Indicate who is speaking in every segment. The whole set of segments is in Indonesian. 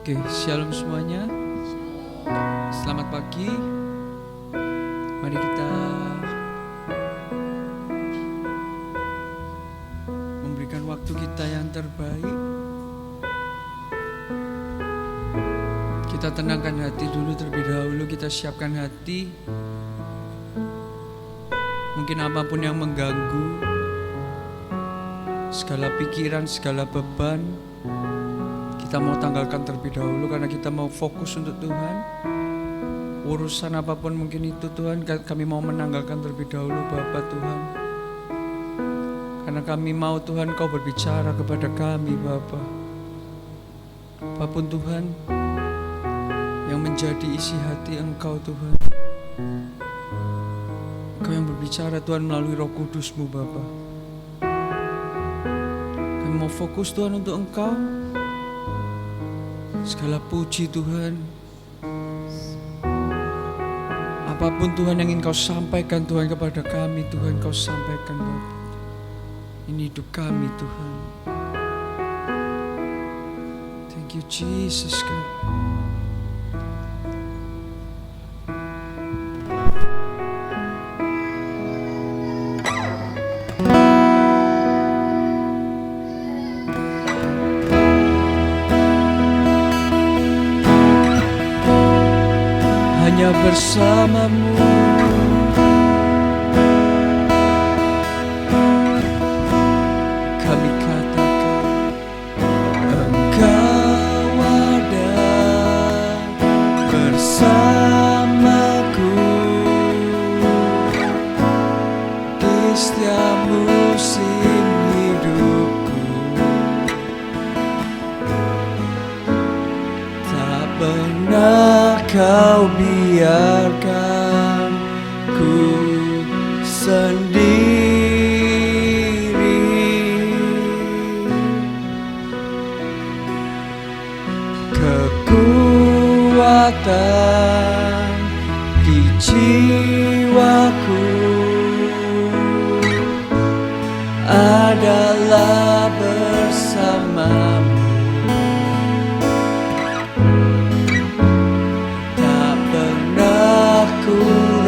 Speaker 1: Oke, shalom semuanya. Selamat pagi. Mari kita memberikan waktu kita yang terbaik. Kita tenangkan hati dulu terlebih dahulu, kita siapkan hati. Mungkin apapun yang mengganggu, segala pikiran, segala beban, kita mau tanggalkan terlebih dahulu karena kita mau fokus untuk Tuhan. Urusan apapun mungkin itu Tuhan, kami mau menanggalkan terlebih dahulu Bapa Tuhan. Karena kami mau Tuhan Kau berbicara kepada kami Bapa. Apapun Tuhan yang menjadi isi hati Engkau Tuhan, Engkau yang berbicara Tuhan melalui Roh Kudus-Mu Bapa. Kami mau fokus Tuhan untuk Engkau. Segala puji Tuhan. Apapun Tuhan yang ingin Kau sampaikan Tuhan kepada kami, Tuhan Kau sampaikan Bapa. Ini hidup kami Tuhan. Thank you Jesus God. Hanya bersama-Mu kami katakan Engkau ada bersamaku di setiap musim hidupku. Tak pernah Kau biarkan ku sendiri. Kekuatan di jiwaku adalah bersama-Mu.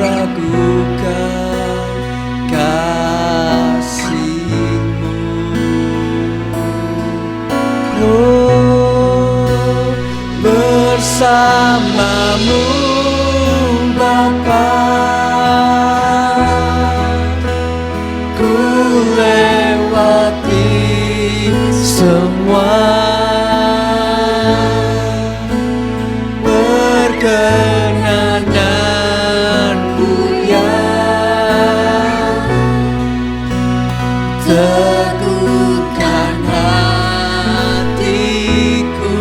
Speaker 1: Ragukan kasih-Mu, oh, bersama-Mu Bapa, ku lewati semua perkenanan. Teguhkan hatiku,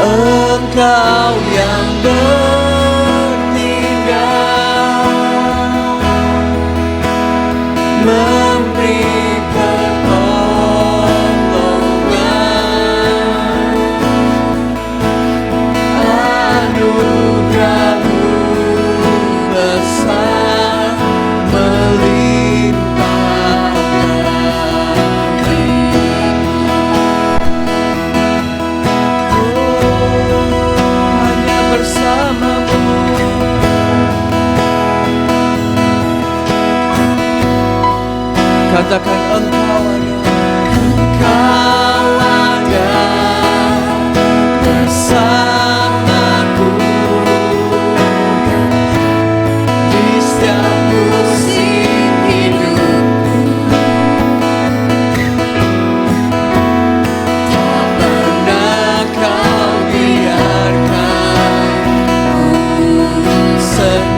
Speaker 1: Engkau yang bertindak, memberi pertolongan, anugerah-Mu besar katakan Engkau ada bersamaku di setiap musim hidupku. Tak pernah Kau biarkan ku sendiri.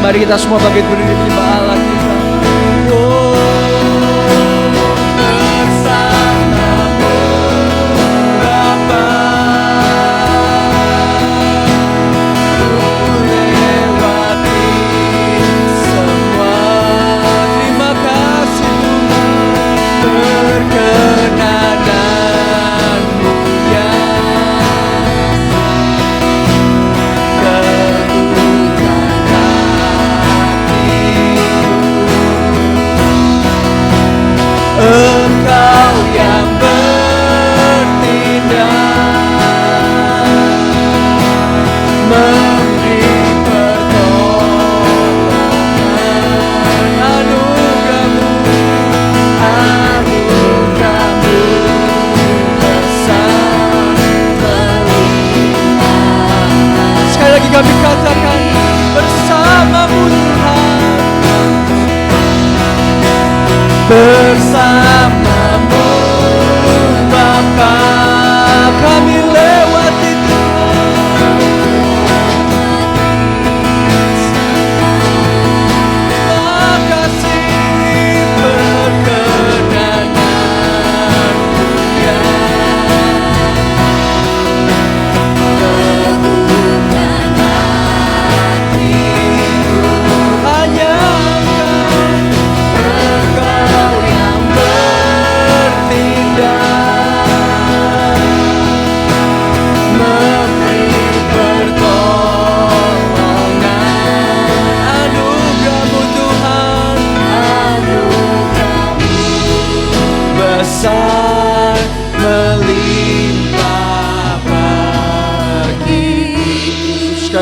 Speaker 1: Mari kita semua bangkit berdiri di Allah kita. Oh, bersama-Mu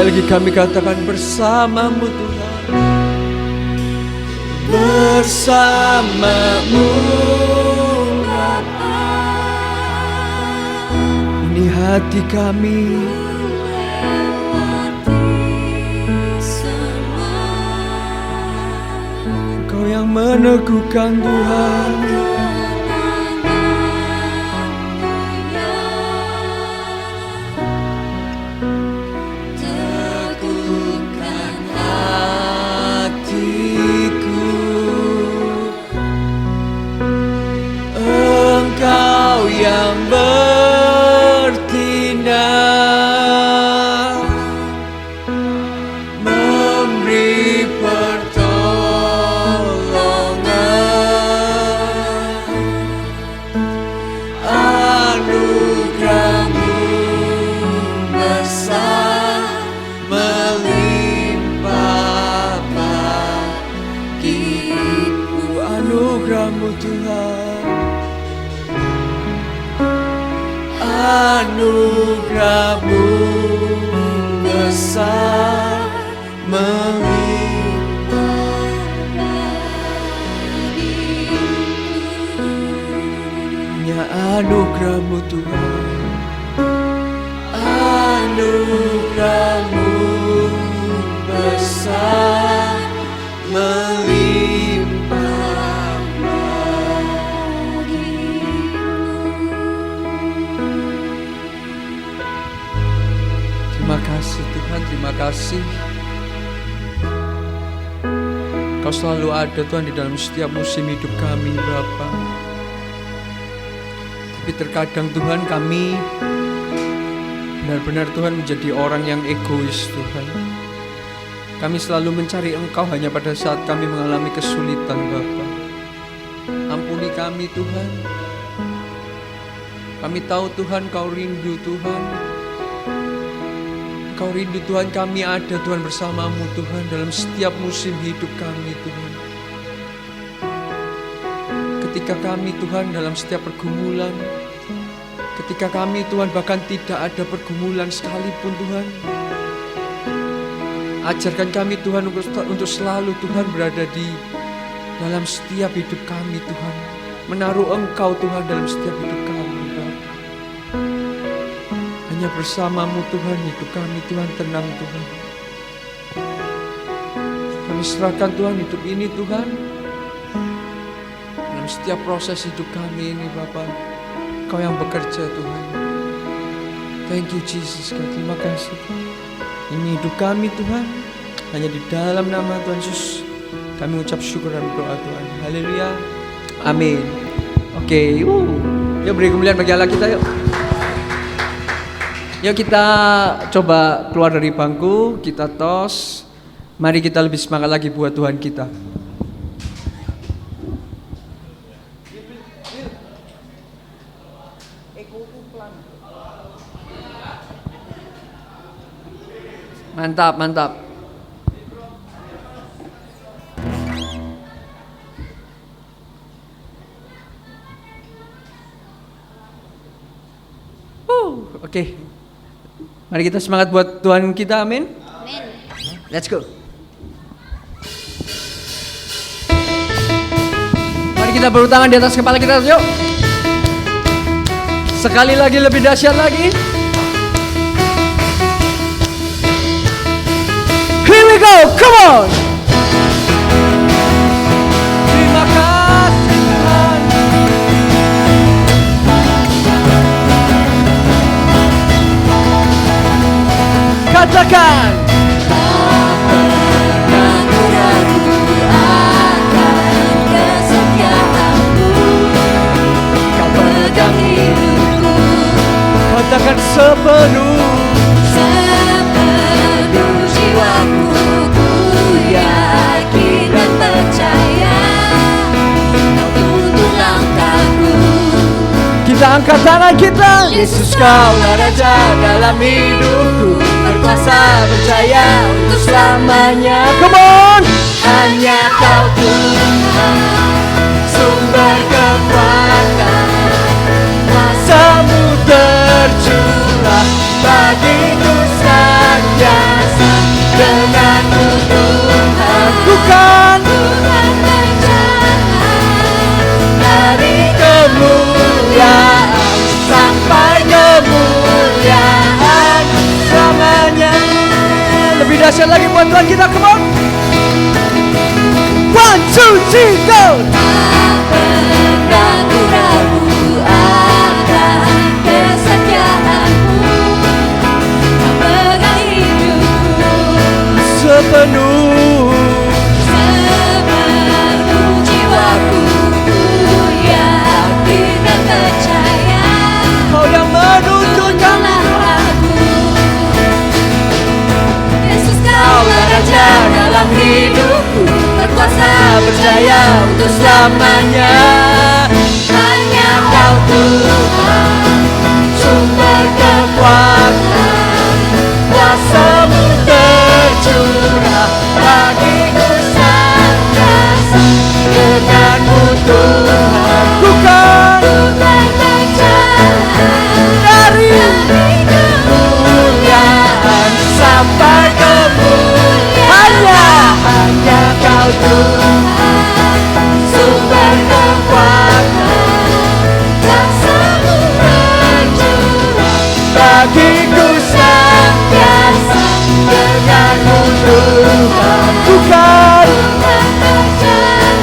Speaker 1: lagi kami katakan bersamamu Tuhan. Bersamamu ini hati kami. Engkau yang meneguhkan Tuhan. Yang bertindak memberi pertolongan, anugerah-Mu besar melimpah bagiku. Anugerah-Mu Tuhan, anugerah-Mu besar melimpah bagiku. Hanya anugerah-Mu Tuhan, anugerah-Mu besar melimpah bagiku. Terima kasih Tuhan, terima kasih. Kau selalu ada Tuhan di dalam setiap musim hidup kami Bapa. Tapi terkadang Tuhan kami benar-benar Tuhan menjadi orang yang egois Tuhan. Kami selalu mencari Engkau hanya pada saat kami mengalami kesulitan Bapa. Ampuni kami Tuhan. Kami tahu Tuhan Kau rindu Tuhan. Kau rindu Tuhan, kami ada Tuhan bersamamu Tuhan dalam setiap musim hidup kami Tuhan. Ketika kami Tuhan dalam setiap pergumulan, ketika kami Tuhan bahkan tidak ada pergumulan sekalipun Tuhan, ajarkan kami Tuhan untuk selalu Tuhan berada di dalam setiap hidup kami Tuhan, menaruh Engkau Tuhan dalam setiap hidup kami Bapa. Hanya bersamamu Tuhan hidup kami Tuhan tenang Tuhan. Kami serahkan Tuhan hidup ini Tuhan, dalam setiap proses hidup kami ini Bapa, Kau yang bekerja Tuhan. Thank you Jesus, terima kasih Tuhan. Ini hidup kami Tuhan, hanya di dalam nama Tuhan Yesus kami ucap syukur dan doa Tuhan. Haleluya, amin. Oke, yuk beri kemuliaan bagi Allah kita yuk. Yuk kita coba keluar dari bangku, kita tos. Mari kita lebih semangat lagi buat Tuhan kita. Mantap, mantap. Oke. Mari kita semangat buat Tuhan kita, amin.
Speaker 2: Amin.
Speaker 1: Let's go. Mari kita berutang tangan di atas kepala kita, yuk. Sekali lagi lebih dahsyat lagi. Here we go, come on. Terima kasih Tuhan. Katakan.
Speaker 2: Tak pernah ku ragu akan kesetiaanmu. Kau pegang hidupku.
Speaker 1: Katakan sepenuh
Speaker 2: jiwaku. Ku yakin dan percaya Kau tuntun langkahku.
Speaker 1: Kita angkat tangan kita. Yesus Kaulah Raja dalam hidupku, berkuasa percaya untuk selamanya. Come on.
Speaker 2: Hanya Kau Tuhan, sumber kekuatan.
Speaker 1: Kuasamu tercurah bagiku senantiasa. dahsyat lagi buat Tuhan kita, come on. 1, 2, 3, go.
Speaker 2: Ragu-ragu akan kesetiaanmu, kau pegang hidupku
Speaker 1: Sepenuh
Speaker 2: jiwaku, ku yakin dan percaya.
Speaker 1: Kau yang menuntunkan
Speaker 2: Aku Yesus, Kaulah Raja dalam hidupku, berkuasa berjaya untuk selamanya. Hanya Kau Tuhan, sumber kekuatan, kuasa-Mu tercurah bagiku senantiasa. Dengan-Mu Tuhan,
Speaker 1: bukan
Speaker 2: Tuhan berjalan
Speaker 1: dari
Speaker 2: kemuliaan sampai kemuliaan. Hanya Kau Tuhan, sumber kekuatan, kuasa-Mu tercurah
Speaker 1: bagiku
Speaker 2: senantiasa. Dengan-Mu Tuhan,
Speaker 1: bukan
Speaker 2: Tuhan berjalan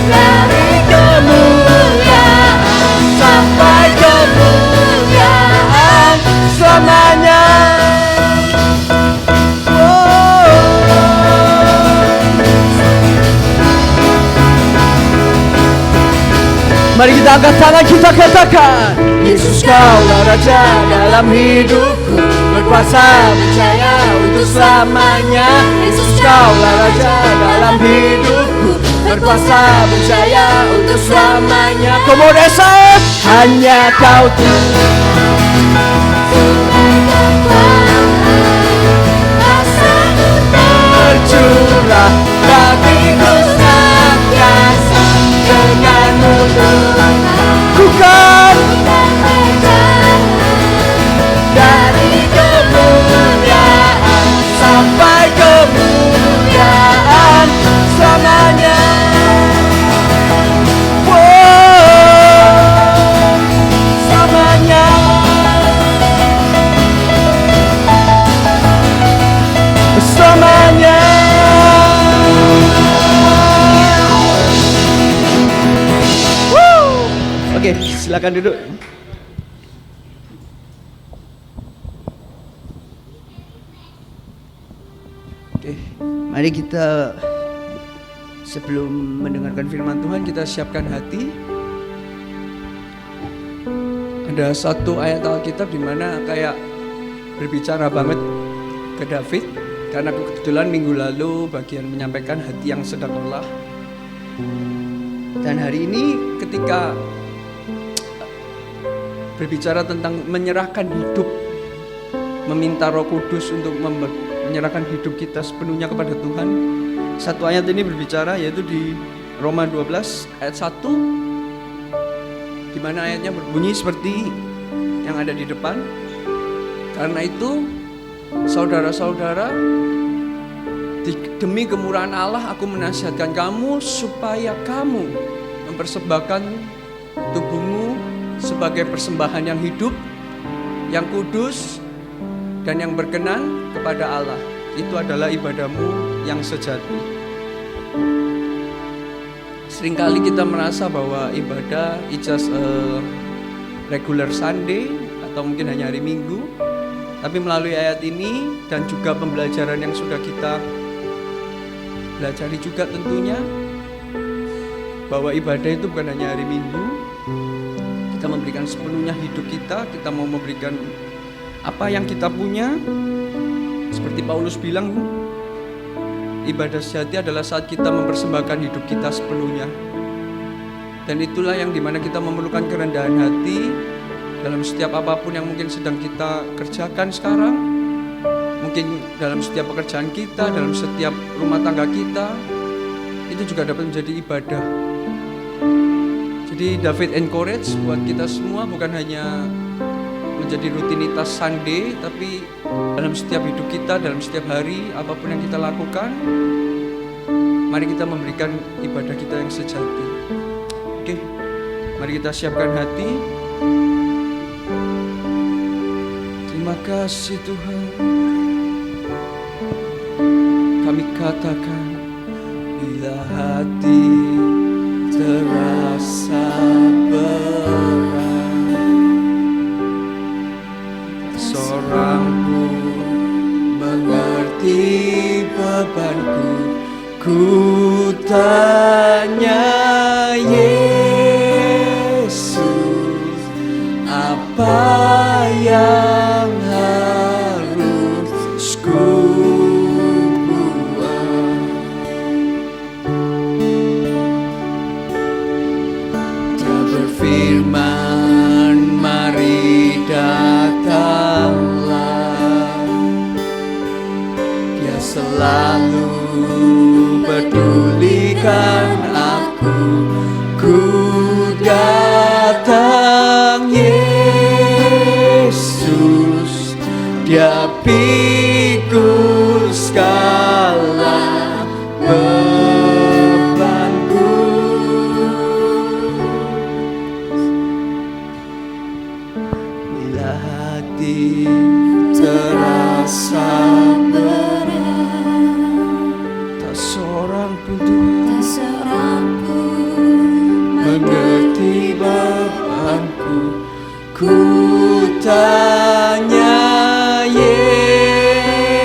Speaker 2: dari kemuliaan sampai kemuliaan.
Speaker 1: selamanya. Mari kita angkat tangan, kita katakan, Yesus Kaulah Raja dalam hidupku, berkuasa berjaya untuk selamanya. Yesus Kaulah Raja dalam hidupku, berkuasa berjaya untuk selamanya. Komodesa, hanya Kau Tuhan, tercurah bagiku senantiasa. Dengan-Mu Tuhan, bukan
Speaker 2: dari kemuliaan
Speaker 1: sampai kemuliaan selamanya. Wow, selamanya. Selamanya. Oke, silakan duduk. Oke, mari kita sebelum mendengarkan firman Tuhan kita siapkan hati. Ada satu ayat Alkitab di mana kayak berbicara banget ke David, karena kebetulan minggu lalu bagian menyampaikan hati yang sedang lelah. Dan hari ini ketika berbicara tentang menyerahkan hidup, meminta Roh Kudus untuk menyerahkan hidup kita sepenuhnya kepada Tuhan. Satu ayat ini berbicara yaitu di Roma 12 ayat 1, di mana ayatnya berbunyi seperti yang ada di depan. Karena itu saudara-saudara, demi kemurahan Allah aku menasihatkan kamu supaya kamu mempersembahkan tubuhmu sebagai persembahan yang hidup, yang kudus, dan yang berkenan kepada Allah. Itu adalah ibadahmu yang sejati. Seringkali kita merasa bahwa ibadah it's just a regular Sunday atau mungkin hanya hari Minggu. Tapi melalui ayat ini dan juga pembelajaran yang sudah kita pelajari juga tentunya, bahwa ibadah itu bukan hanya hari Minggu. Kita memberikan sepenuhnya hidup kita mau memberikan apa yang kita punya. Seperti Paulus bilang, ibadah sejati adalah saat kita mempersembahkan hidup kita sepenuhnya. Dan itulah yang dimana kita memerlukan kerendahan hati dalam setiap apapun yang mungkin sedang kita kerjakan sekarang. Mungkin dalam setiap pekerjaan kita, dalam setiap rumah tangga kita, itu juga dapat menjadi ibadah. Jadi David encourage buat kita semua bukan hanya menjadi rutinitas Sunday, tapi dalam setiap hidup kita, dalam setiap hari, apapun yang kita lakukan, mari kita memberikan ibadah kita yang sejati. Oke, mari kita siapkan hati. Terima kasih Tuhan. kami katakan, bila hati terasa berat, seorang pun mengerti bebanku. Ku tanya Yesus, apa yang harus ku buat? Dia berfirman, mari datanglah. Dia selalu pedulikan aku. Ku datang Yesus, Dia pikul segala bebanku. Bila hati terasa mengerti bebanku, ku tanya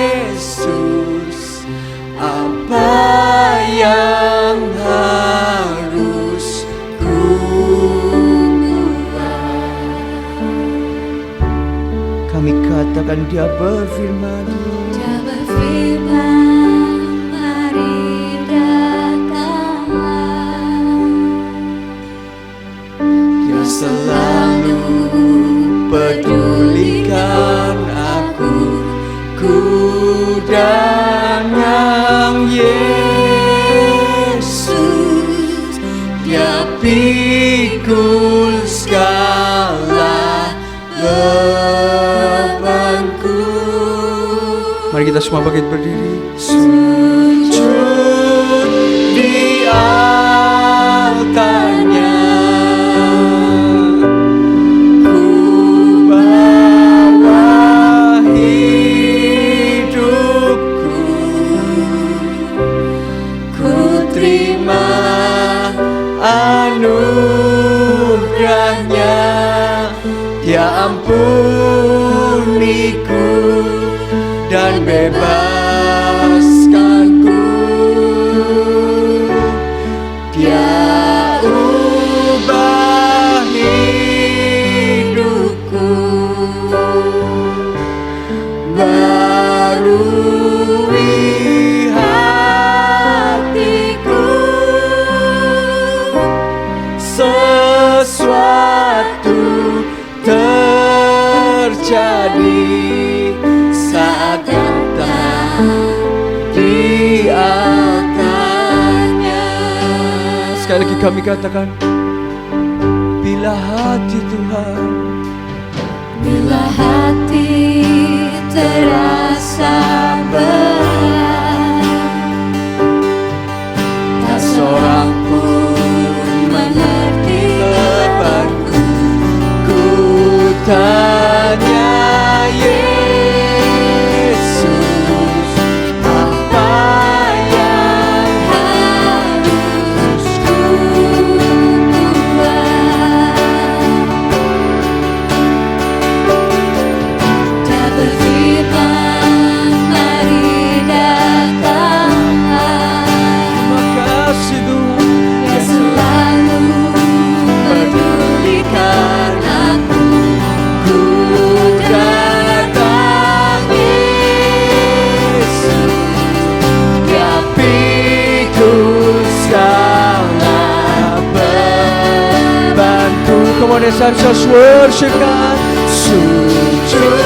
Speaker 1: Yesus, apa yang harus ku buat? Kami katakan Dia berfirman,
Speaker 2: Dia berfirman, mari datanglah.
Speaker 1: Dia selalu pedulikan aku. Ku datang Yesus, Dia pikul segala bebanku. Mari kita semua bangkit berdiri. Sujud di altarnya, ku bawa hidupku. Ku terima anugerahnya, Dia ampuniku dan bebaskanku. Dia ubah hidupku, barui hatiku. Sesuatu terjadi saat datang di altarnya. Sekali lagi kami katakan, bila hati Tuhan,
Speaker 2: Bila hati terasa berat, tak seorang pun mengerti bebanku.
Speaker 1: ku tanya Yesus, apa yang
Speaker 2: Harus ku buat. Dia berfirman, mari datanglah.
Speaker 1: terima kasih Tuhan.
Speaker 2: Dia selalu pedulikan aku.
Speaker 1: Ku datang Yesus, Dia pikul segala bebanku. Come on, let's just worship God. Sujud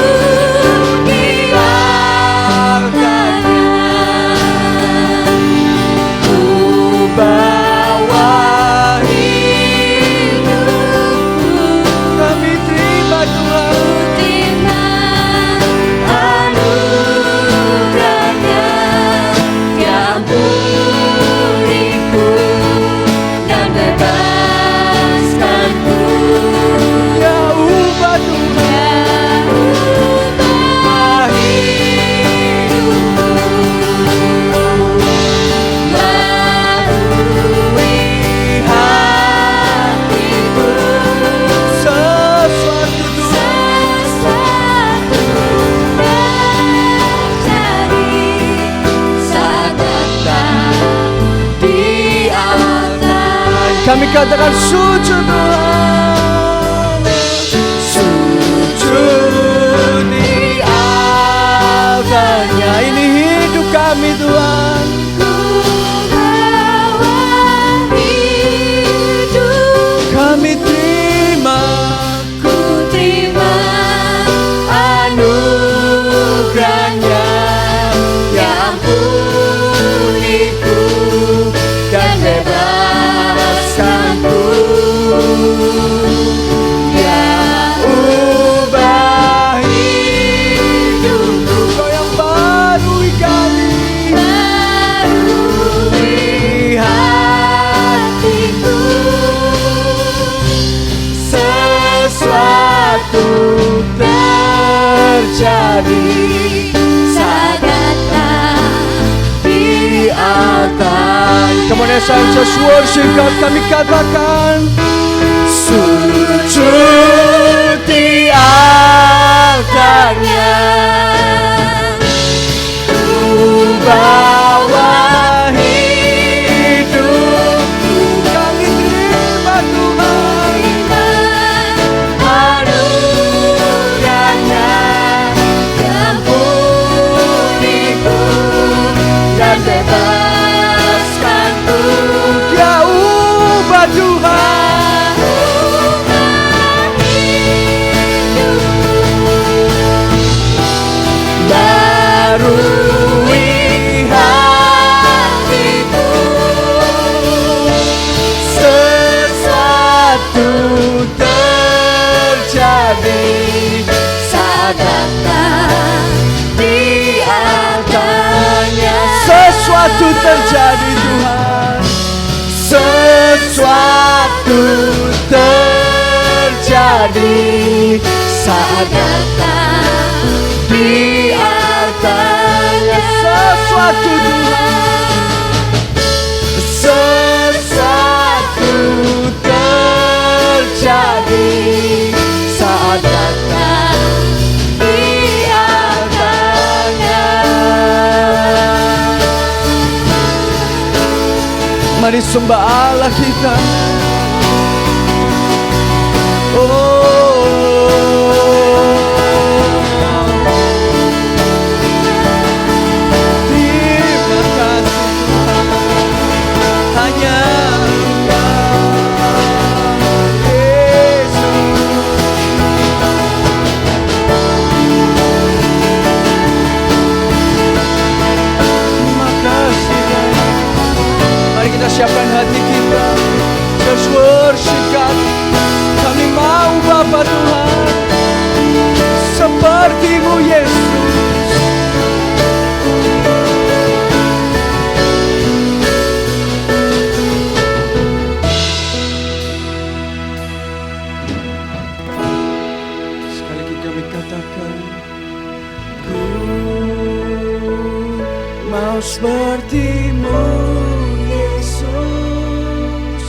Speaker 1: di altarnya, ku bawa hidupku. Kami terima Tuhan.
Speaker 2: Terima anugerahnya, Dia ampuniku dan bebaskanku.
Speaker 1: Ya ubah Tuhan.
Speaker 2: Dia
Speaker 1: katakan sujud Tuhan. Sujud di altarnya. Ini hidup kami Tuhan. Kami terima,
Speaker 2: ku terima anugerahnya yang ampuniku dan bebaskanku. Ya
Speaker 1: ubah hidupku. Kau yang barui kami,
Speaker 2: barui hatiku.
Speaker 1: sesuatu terjadi
Speaker 2: Saat datang
Speaker 1: di altar. Come on, as I just worship God, kami katakan sujud di altarnya. Ku bawa hidupku, kami terima Tuhan.
Speaker 2: anugerahnya yang ampuniku dan bebaskanku.
Speaker 1: Dia ubah Tuhan. Barui hatiku. Sesuatu terjadi
Speaker 2: Saat datang di altarnya.
Speaker 1: sesuatu terjadi Tuhan. Sesuatu terjadi saat
Speaker 2: datang
Speaker 1: di altarnya. Sesuatu Tuhan. Sesuatu terjadi saat datang di altarnya. Mari sembah Allah kita. Terima kasih Tuhan. Hanya Engkau, Yesus. Terima kasih Tuhan. Mari kita siapkan hati kita. Just worship God. Kami mau Bapa Tuhan seperti-Mu Yesus. Sekali lagi kami katakan, ku mau seperti-Mu Yesus.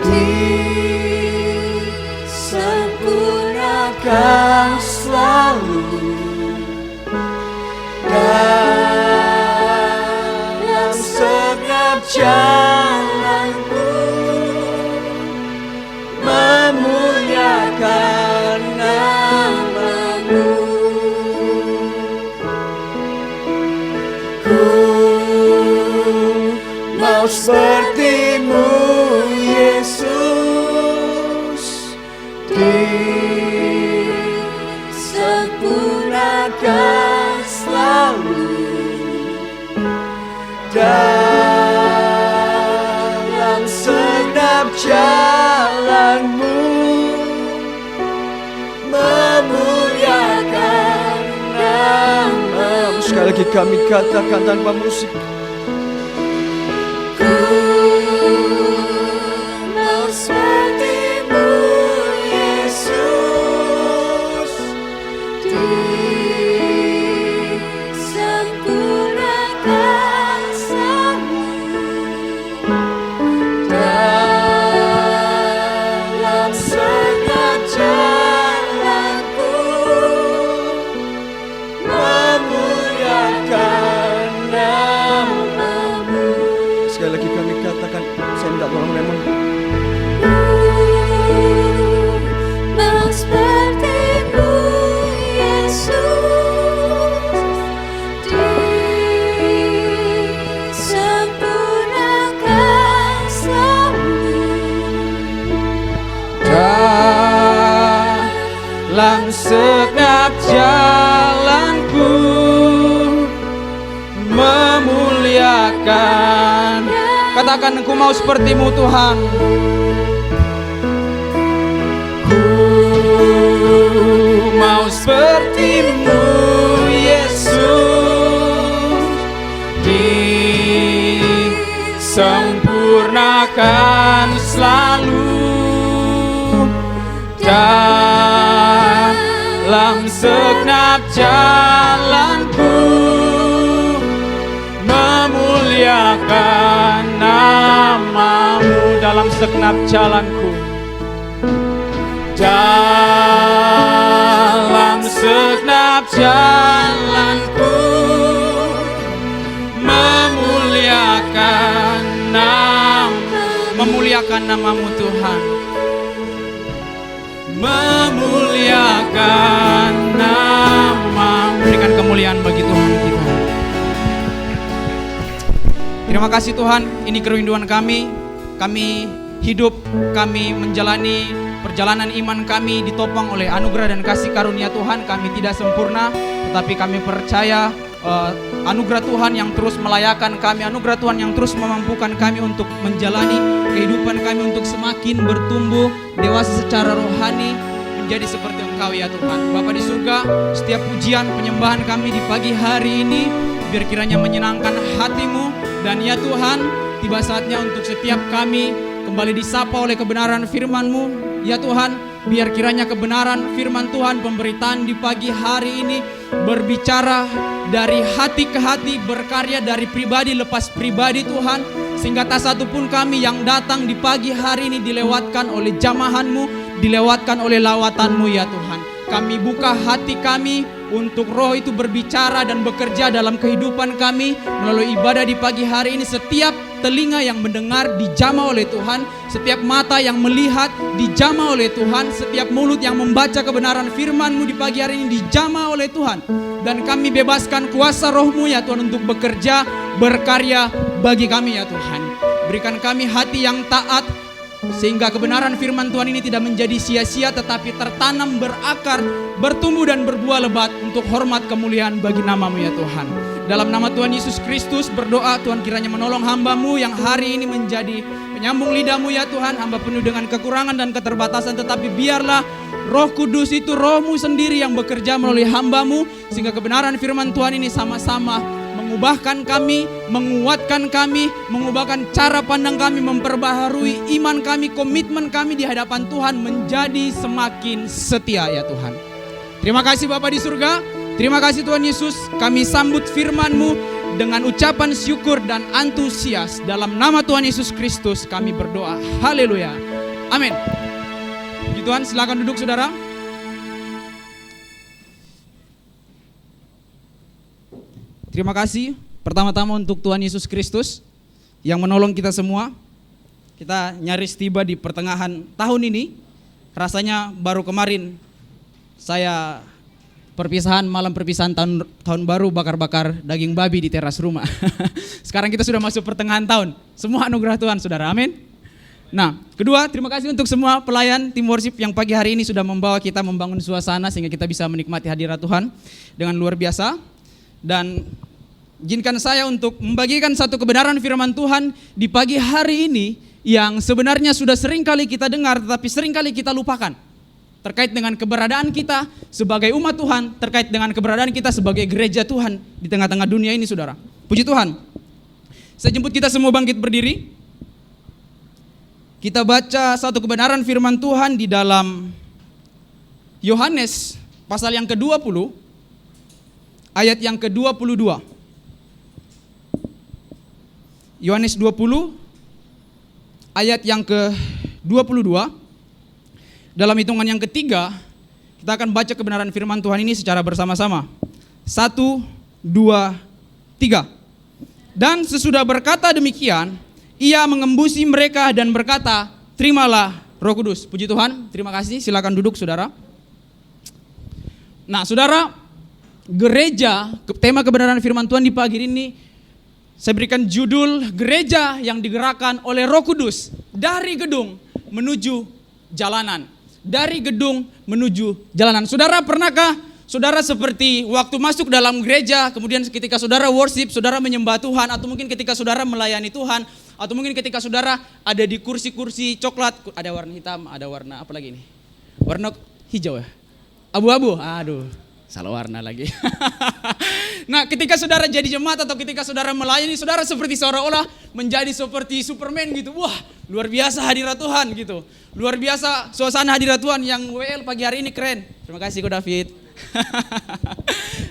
Speaker 2: disempurnakan
Speaker 1: Selalu dalam segenap jalanku, memuliakan nama-Mu. Ku mau seperti-Mu Yesus. Disempurnakan selalu dalam segenap jalan-Mu, memuliakan nama-Mu. Sekali lagi kami katakan tanpa musik.
Speaker 2: mau seperti-Mu Yesus. Disempurnakan selalu dalam segenap jalanku,
Speaker 1: Memuliakan nama
Speaker 3: dalam segenap jalanku, memuliakan. Katakan, aku mau seperti-Mu Tuhan. Ku mau seperti-Mu Yesus, disempurnakan selalu dalam segenap jalanku, memuliakan nama-Mu dalam segenap jalanku, dalam segenap jalanku, memuliakan nama-Mu Tuhan, memuliakan nama-Mu. Berikan kemuliaan bagi Tuhan kita. Terima kasih Tuhan, ini kerinduan kami. Kami hidup, kami menjalani perjalanan iman kami ditopang oleh anugerah dan kasih karunia Tuhan. Kami tidak sempurna, tetapi kami percaya anugerah Tuhan yang terus melayakan kami, anugerah Tuhan yang terus memampukan kami untuk menjalani kehidupan kami, untuk semakin bertumbuh dewasa secara rohani menjadi seperti Engkau ya Tuhan. Bapa di surga, setiap pujian penyembahan kami di pagi hari ini biar kiranya menyenangkan hati-Mu. Dan ya Tuhan, tiba saatnya untuk setiap kami kembali disapa oleh kebenaran firman-Mu. Ya Tuhan, biar kiranya kebenaran firman Tuhan, pemberitaan di pagi hari ini berbicara dari hati ke hati, berkarya dari pribadi lepas pribadi Tuhan, sehingga tak satu pun kami yang datang di pagi hari ini dilewatkan oleh jamahan-Mu, dilewatkan oleh lawatan-Mu ya Tuhan. Kami buka hati kami untuk Roh itu berbicara dan bekerja dalam kehidupan kami melalui ibadah di pagi hari ini. Setiap telinga yang mendengar dijamah oleh Tuhan, setiap mata yang melihat dijamah oleh Tuhan, setiap mulut yang membaca kebenaran firman-Mu di pagi hari ini dijamah oleh Tuhan. Dan kami bebaskan kuasa Roh-Mu ya Tuhan untuk bekerja, berkarya bagi kami ya Tuhan. Berikan kami hati yang taat, sehingga kebenaran firman Tuhan ini tidak menjadi sia-sia, tetapi tertanam, berakar, bertumbuh dan berbuah lebat untuk hormat kemuliaan bagi nama-Mu ya Tuhan. Dalam nama Tuhan Yesus Kristus berdoa, Tuhan kiranya menolong hamba-Mu yang hari ini menjadi penyambung lidah-Mu ya Tuhan. Hamba penuh dengan kekurangan dan keterbatasan, tetapi biarlah Roh Kudus itu, Roh-Mu sendiri yang bekerja melalui hamba-Mu, sehingga kebenaran firman Tuhan ini sama-sama mengubahkan kami, menguatkan kami, mengubahkan cara pandang kami, memperbaharui iman kami, komitmen kami di hadapan Tuhan menjadi semakin setia ya Tuhan. Terima kasih Bapa di surga, terima kasih Tuhan Yesus. Kami sambut firman-Mu dengan ucapan syukur dan antusias. Dalam nama Tuhan Yesus Kristus kami berdoa. Haleluya. Amin. Puji Tuhan, silakan duduk saudara. Terima kasih pertama-tama untuk Tuhan Yesus Kristus yang menolong kita semua. Kita nyaris tiba di pertengahan tahun ini. Rasanya baru kemarin saya malam perpisahan tahun baru, bakar-bakar daging babi di teras rumah. Sekarang kita sudah masuk pertengahan tahun. Semua anugerah Tuhan saudara, amin. Nah, kedua, terima kasih untuk semua pelayan tim worship yang pagi hari ini sudah membawa kita membangun suasana sehingga kita bisa menikmati hadirat Tuhan dengan luar biasa. Dan izinkan saya untuk membagikan satu kebenaran firman Tuhan di pagi hari ini yang sebenarnya sudah sering kali kita dengar tetapi sering kali kita lupakan. Terkait dengan keberadaan kita sebagai umat Tuhan, terkait dengan keberadaan kita sebagai gereja Tuhan di tengah-tengah dunia ini saudara. Puji Tuhan. Saya jemput kita semua bangkit berdiri. Kita baca satu kebenaran firman Tuhan di dalam Yohanes pasal yang ke-20. Ayat yang ke-22. Yohanes 20 ayat yang ke-22. Dalam hitungan yang ketiga, kita akan baca kebenaran firman Tuhan ini secara bersama-sama. 1, 2, 3. Dan sesudah berkata demikian, ia mengembusi mereka dan berkata, terimalah Roh Kudus. Puji Tuhan, terima kasih. Silakan duduk saudara. Nah saudara, gereja, tema kebenaran firman Tuhan di pagi ini saya berikan judul gereja yang digerakkan oleh Roh Kudus dari gedung menuju jalanan. dari gedung menuju jalanan. Saudara, pernahkah saudara seperti waktu masuk dalam gereja, kemudian ketika saudara worship, saudara menyembah Tuhan, atau mungkin ketika saudara melayani Tuhan, atau mungkin ketika saudara ada di kursi-kursi coklat, ada warna hitam, ada warna apa lagi nih? Warna hijau ya? Abu-abu, aduh, salah warna lagi. Nah, ketika saudara jadi jemaat atau ketika saudara melayani, saudara seperti seolah-olah menjadi seperti Superman gitu. Wah, luar biasa hadirat Tuhan gitu. Luar biasa suasana hadirat Tuhan. Yang WL pagi hari ini keren. Terima kasih Ko David.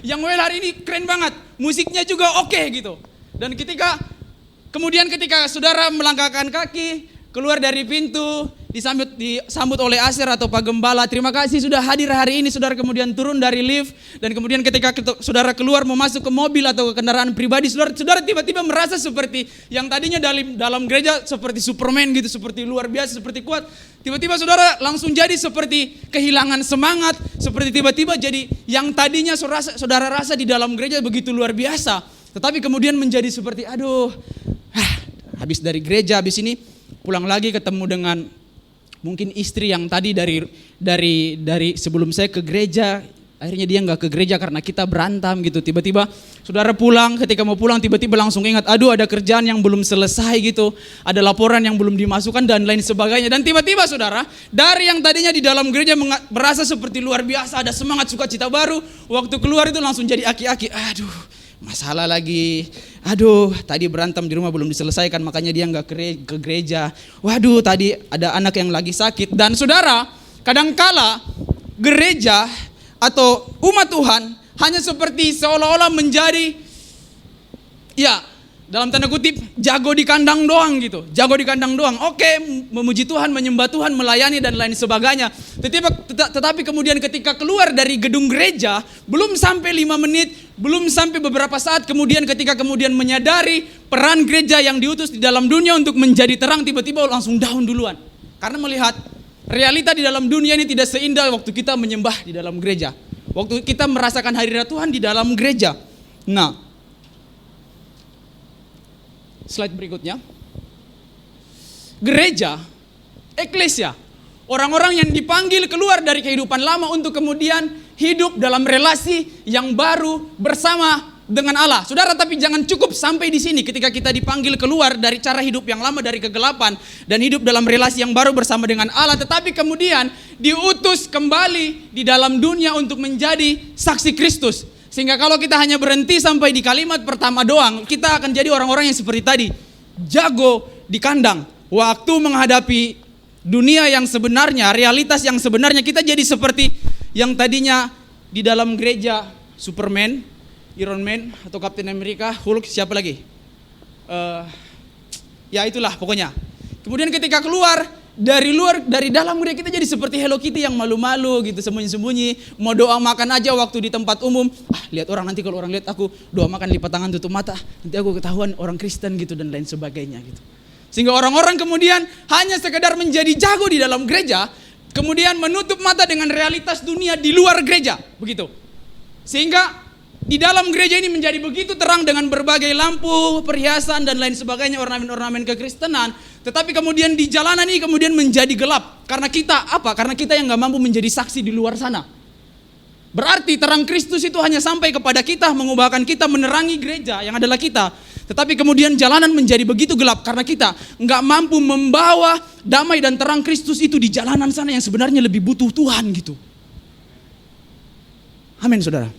Speaker 3: Yang WL hari ini keren banget. Musiknya juga oke gitu. Dan kemudian ketika saudara melangkahkan kaki, keluar dari pintu, disambut oleh Aser atau Pak Gembala. Terima kasih sudah hadir hari ini. Saudara kemudian turun dari lift, dan kemudian ketika saudara keluar mau masuk ke mobil atau ke kendaraan pribadi, saudara tiba-tiba merasa seperti yang tadinya dalam gereja seperti Superman gitu, seperti luar biasa, seperti kuat. Tiba-tiba saudara langsung jadi seperti kehilangan semangat, seperti tiba-tiba jadi yang tadinya saudara rasa di dalam gereja begitu luar biasa, tetapi kemudian menjadi seperti habis dari gereja, habis ini pulang lagi ketemu dengan mungkin istri yang tadi dari sebelum saya ke gereja, akhirnya dia nggak ke gereja karena kita berantem gitu. Tiba-tiba saudara pulang, ketika mau pulang tiba-tiba langsung ingat, ada kerjaan yang belum selesai gitu, ada laporan yang belum dimasukkan dan lain sebagainya. Dan tiba-tiba saudara, dari yang tadinya di dalam gereja merasa seperti luar biasa, ada semangat sukacita baru, waktu keluar itu langsung jadi aki-aki. Masalah lagi. Tadi berantem di rumah belum diselesaikan, makanya dia nggak ke gereja. Waduh, tadi ada anak yang lagi sakit. Dan saudara, kadangkala gereja atau umat Tuhan hanya seperti seolah-olah menjadi, dalam tanda kutip, jago di kandang doang gitu. Jago di kandang doang. Oke, memuji Tuhan, menyembah Tuhan, melayani dan lain sebagainya. Tetapi kemudian ketika keluar dari gedung gereja, belum sampai 5 menit, belum sampai beberapa saat kemudian, ketika kemudian menyadari peran gereja yang diutus di dalam dunia untuk menjadi terang, tiba-tiba langsung down duluan. Karena melihat realita di dalam dunia ini tidak seindah waktu kita menyembah di dalam gereja. Waktu kita merasakan hadirat Tuhan di dalam gereja. Nah, slide berikutnya. Gereja, eklesia, orang-orang yang dipanggil keluar dari kehidupan lama untuk kemudian hidup dalam relasi yang baru bersama dengan Allah. Saudara, tapi jangan cukup sampai di sini ketika kita dipanggil keluar dari cara hidup yang lama, dari kegelapan, dan hidup dalam relasi yang baru bersama dengan Allah. Tetapi kemudian diutus kembali di dalam dunia untuk menjadi saksi Kristus. Sehingga kalau kita hanya berhenti sampai di kalimat pertama doang, kita akan jadi orang-orang yang seperti tadi, jago di kandang. Waktu menghadapi dunia yang sebenarnya, realitas yang sebenarnya, kita jadi seperti yang tadinya di dalam gereja Superman, Iron Man, atau Captain America, Hulk, siapa lagi? Itulah pokoknya. Kemudian ketika keluar dari dalam gereja, kita jadi seperti Hello Kitty yang malu-malu gitu, sembunyi-sembunyi, mau doa makan aja waktu di tempat umum. Lihat orang, nanti kalau orang lihat aku doa makan lipat tangan tutup mata, nanti aku ketahuan orang Kristen gitu dan lain sebagainya gitu. Sehingga orang-orang kemudian hanya sekedar menjadi jago di dalam gereja, kemudian menutup mata dengan realitas dunia di luar gereja, begitu. Sehingga di dalam gereja ini menjadi begitu terang dengan berbagai lampu, perhiasan dan lain sebagainya, ornamen-ornamen kekristenan. Tetapi kemudian di jalanan ini kemudian menjadi gelap. Karena kita apa? Karena kita yang gak mampu menjadi saksi di luar sana. Berarti terang Kristus itu hanya sampai kepada kita, mengubahkan kita, menerangi gereja yang adalah kita. Tetapi kemudian jalanan menjadi begitu gelap karena kita gak mampu membawa damai dan terang Kristus itu di jalanan sana yang sebenarnya lebih butuh Tuhan gitu. Amin, saudara.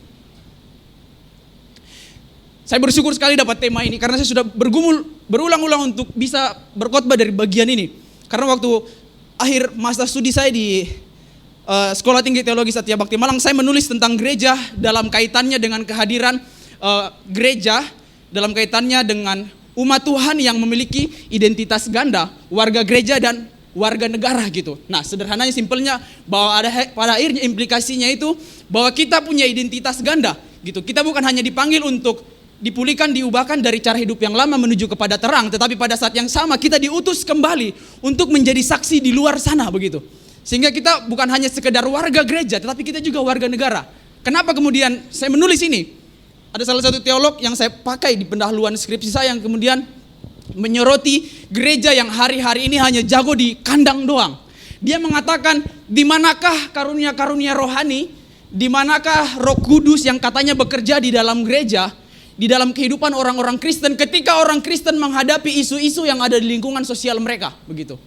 Speaker 3: Saya bersyukur sekali dapat tema ini karena saya sudah bergumul berulang-ulang untuk bisa berkhotbah dari bagian ini. Karena waktu akhir masa studi saya di Sekolah Tinggi Teologi Satya Bhakti Malang, saya menulis tentang gereja dalam kaitannya dengan kehadiran gereja, dalam kaitannya dengan umat Tuhan yang memiliki identitas ganda, warga gereja dan warga negara gitu. Nah, sederhananya, simpelnya, bahwa pada akhirnya implikasinya itu bahwa kita punya identitas ganda gitu. Kita bukan hanya dipanggil untuk dipulihkan, diubahkan dari cara hidup yang lama menuju kepada terang, tetapi pada saat yang sama kita diutus kembali untuk menjadi saksi di luar sana begitu. Sehingga kita bukan hanya sekedar warga gereja, tetapi kita juga warga negara. Kenapa kemudian saya menulis ini? Ada salah satu teolog yang saya pakai di pendahuluan skripsi saya yang kemudian menyoroti gereja yang hari-hari ini hanya jago di kandang doang. Dia mengatakan, di manakah karunia-karunia rohani, di manakah Roh Kudus yang katanya bekerja di dalam gereja, di dalam kehidupan orang-orang Kristen ketika orang Kristen menghadapi isu-isu yang ada di lingkungan sosial mereka, begitu.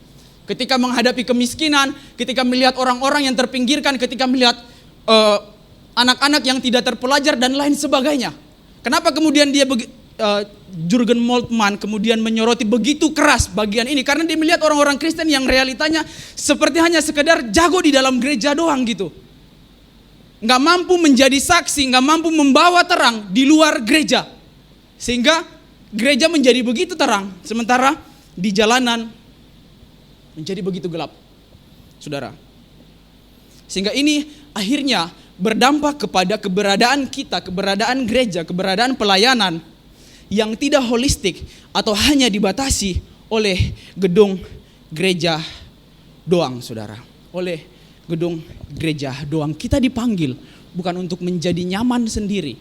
Speaker 3: Ketika menghadapi kemiskinan, ketika melihat orang-orang yang terpinggirkan, ketika melihat anak-anak yang tidak terpelajar dan lain sebagainya. Kenapa kemudian Jurgen Moltmann kemudian menyoroti begitu keras bagian ini? Karena dia melihat orang-orang Kristen yang realitanya seperti hanya sekedar jago di dalam gereja doang gitu. Nggak mampu menjadi saksi, nggak mampu membawa terang di luar gereja. Sehingga gereja menjadi begitu terang, sementara di jalanan menjadi begitu gelap, saudara. Sehingga ini akhirnya berdampak kepada keberadaan kita, keberadaan gereja, keberadaan pelayanan yang tidak holistik atau hanya dibatasi oleh gedung gereja doang, saudara. Oleh gedung gereja doang. Kita dipanggil bukan untuk menjadi nyaman sendiri,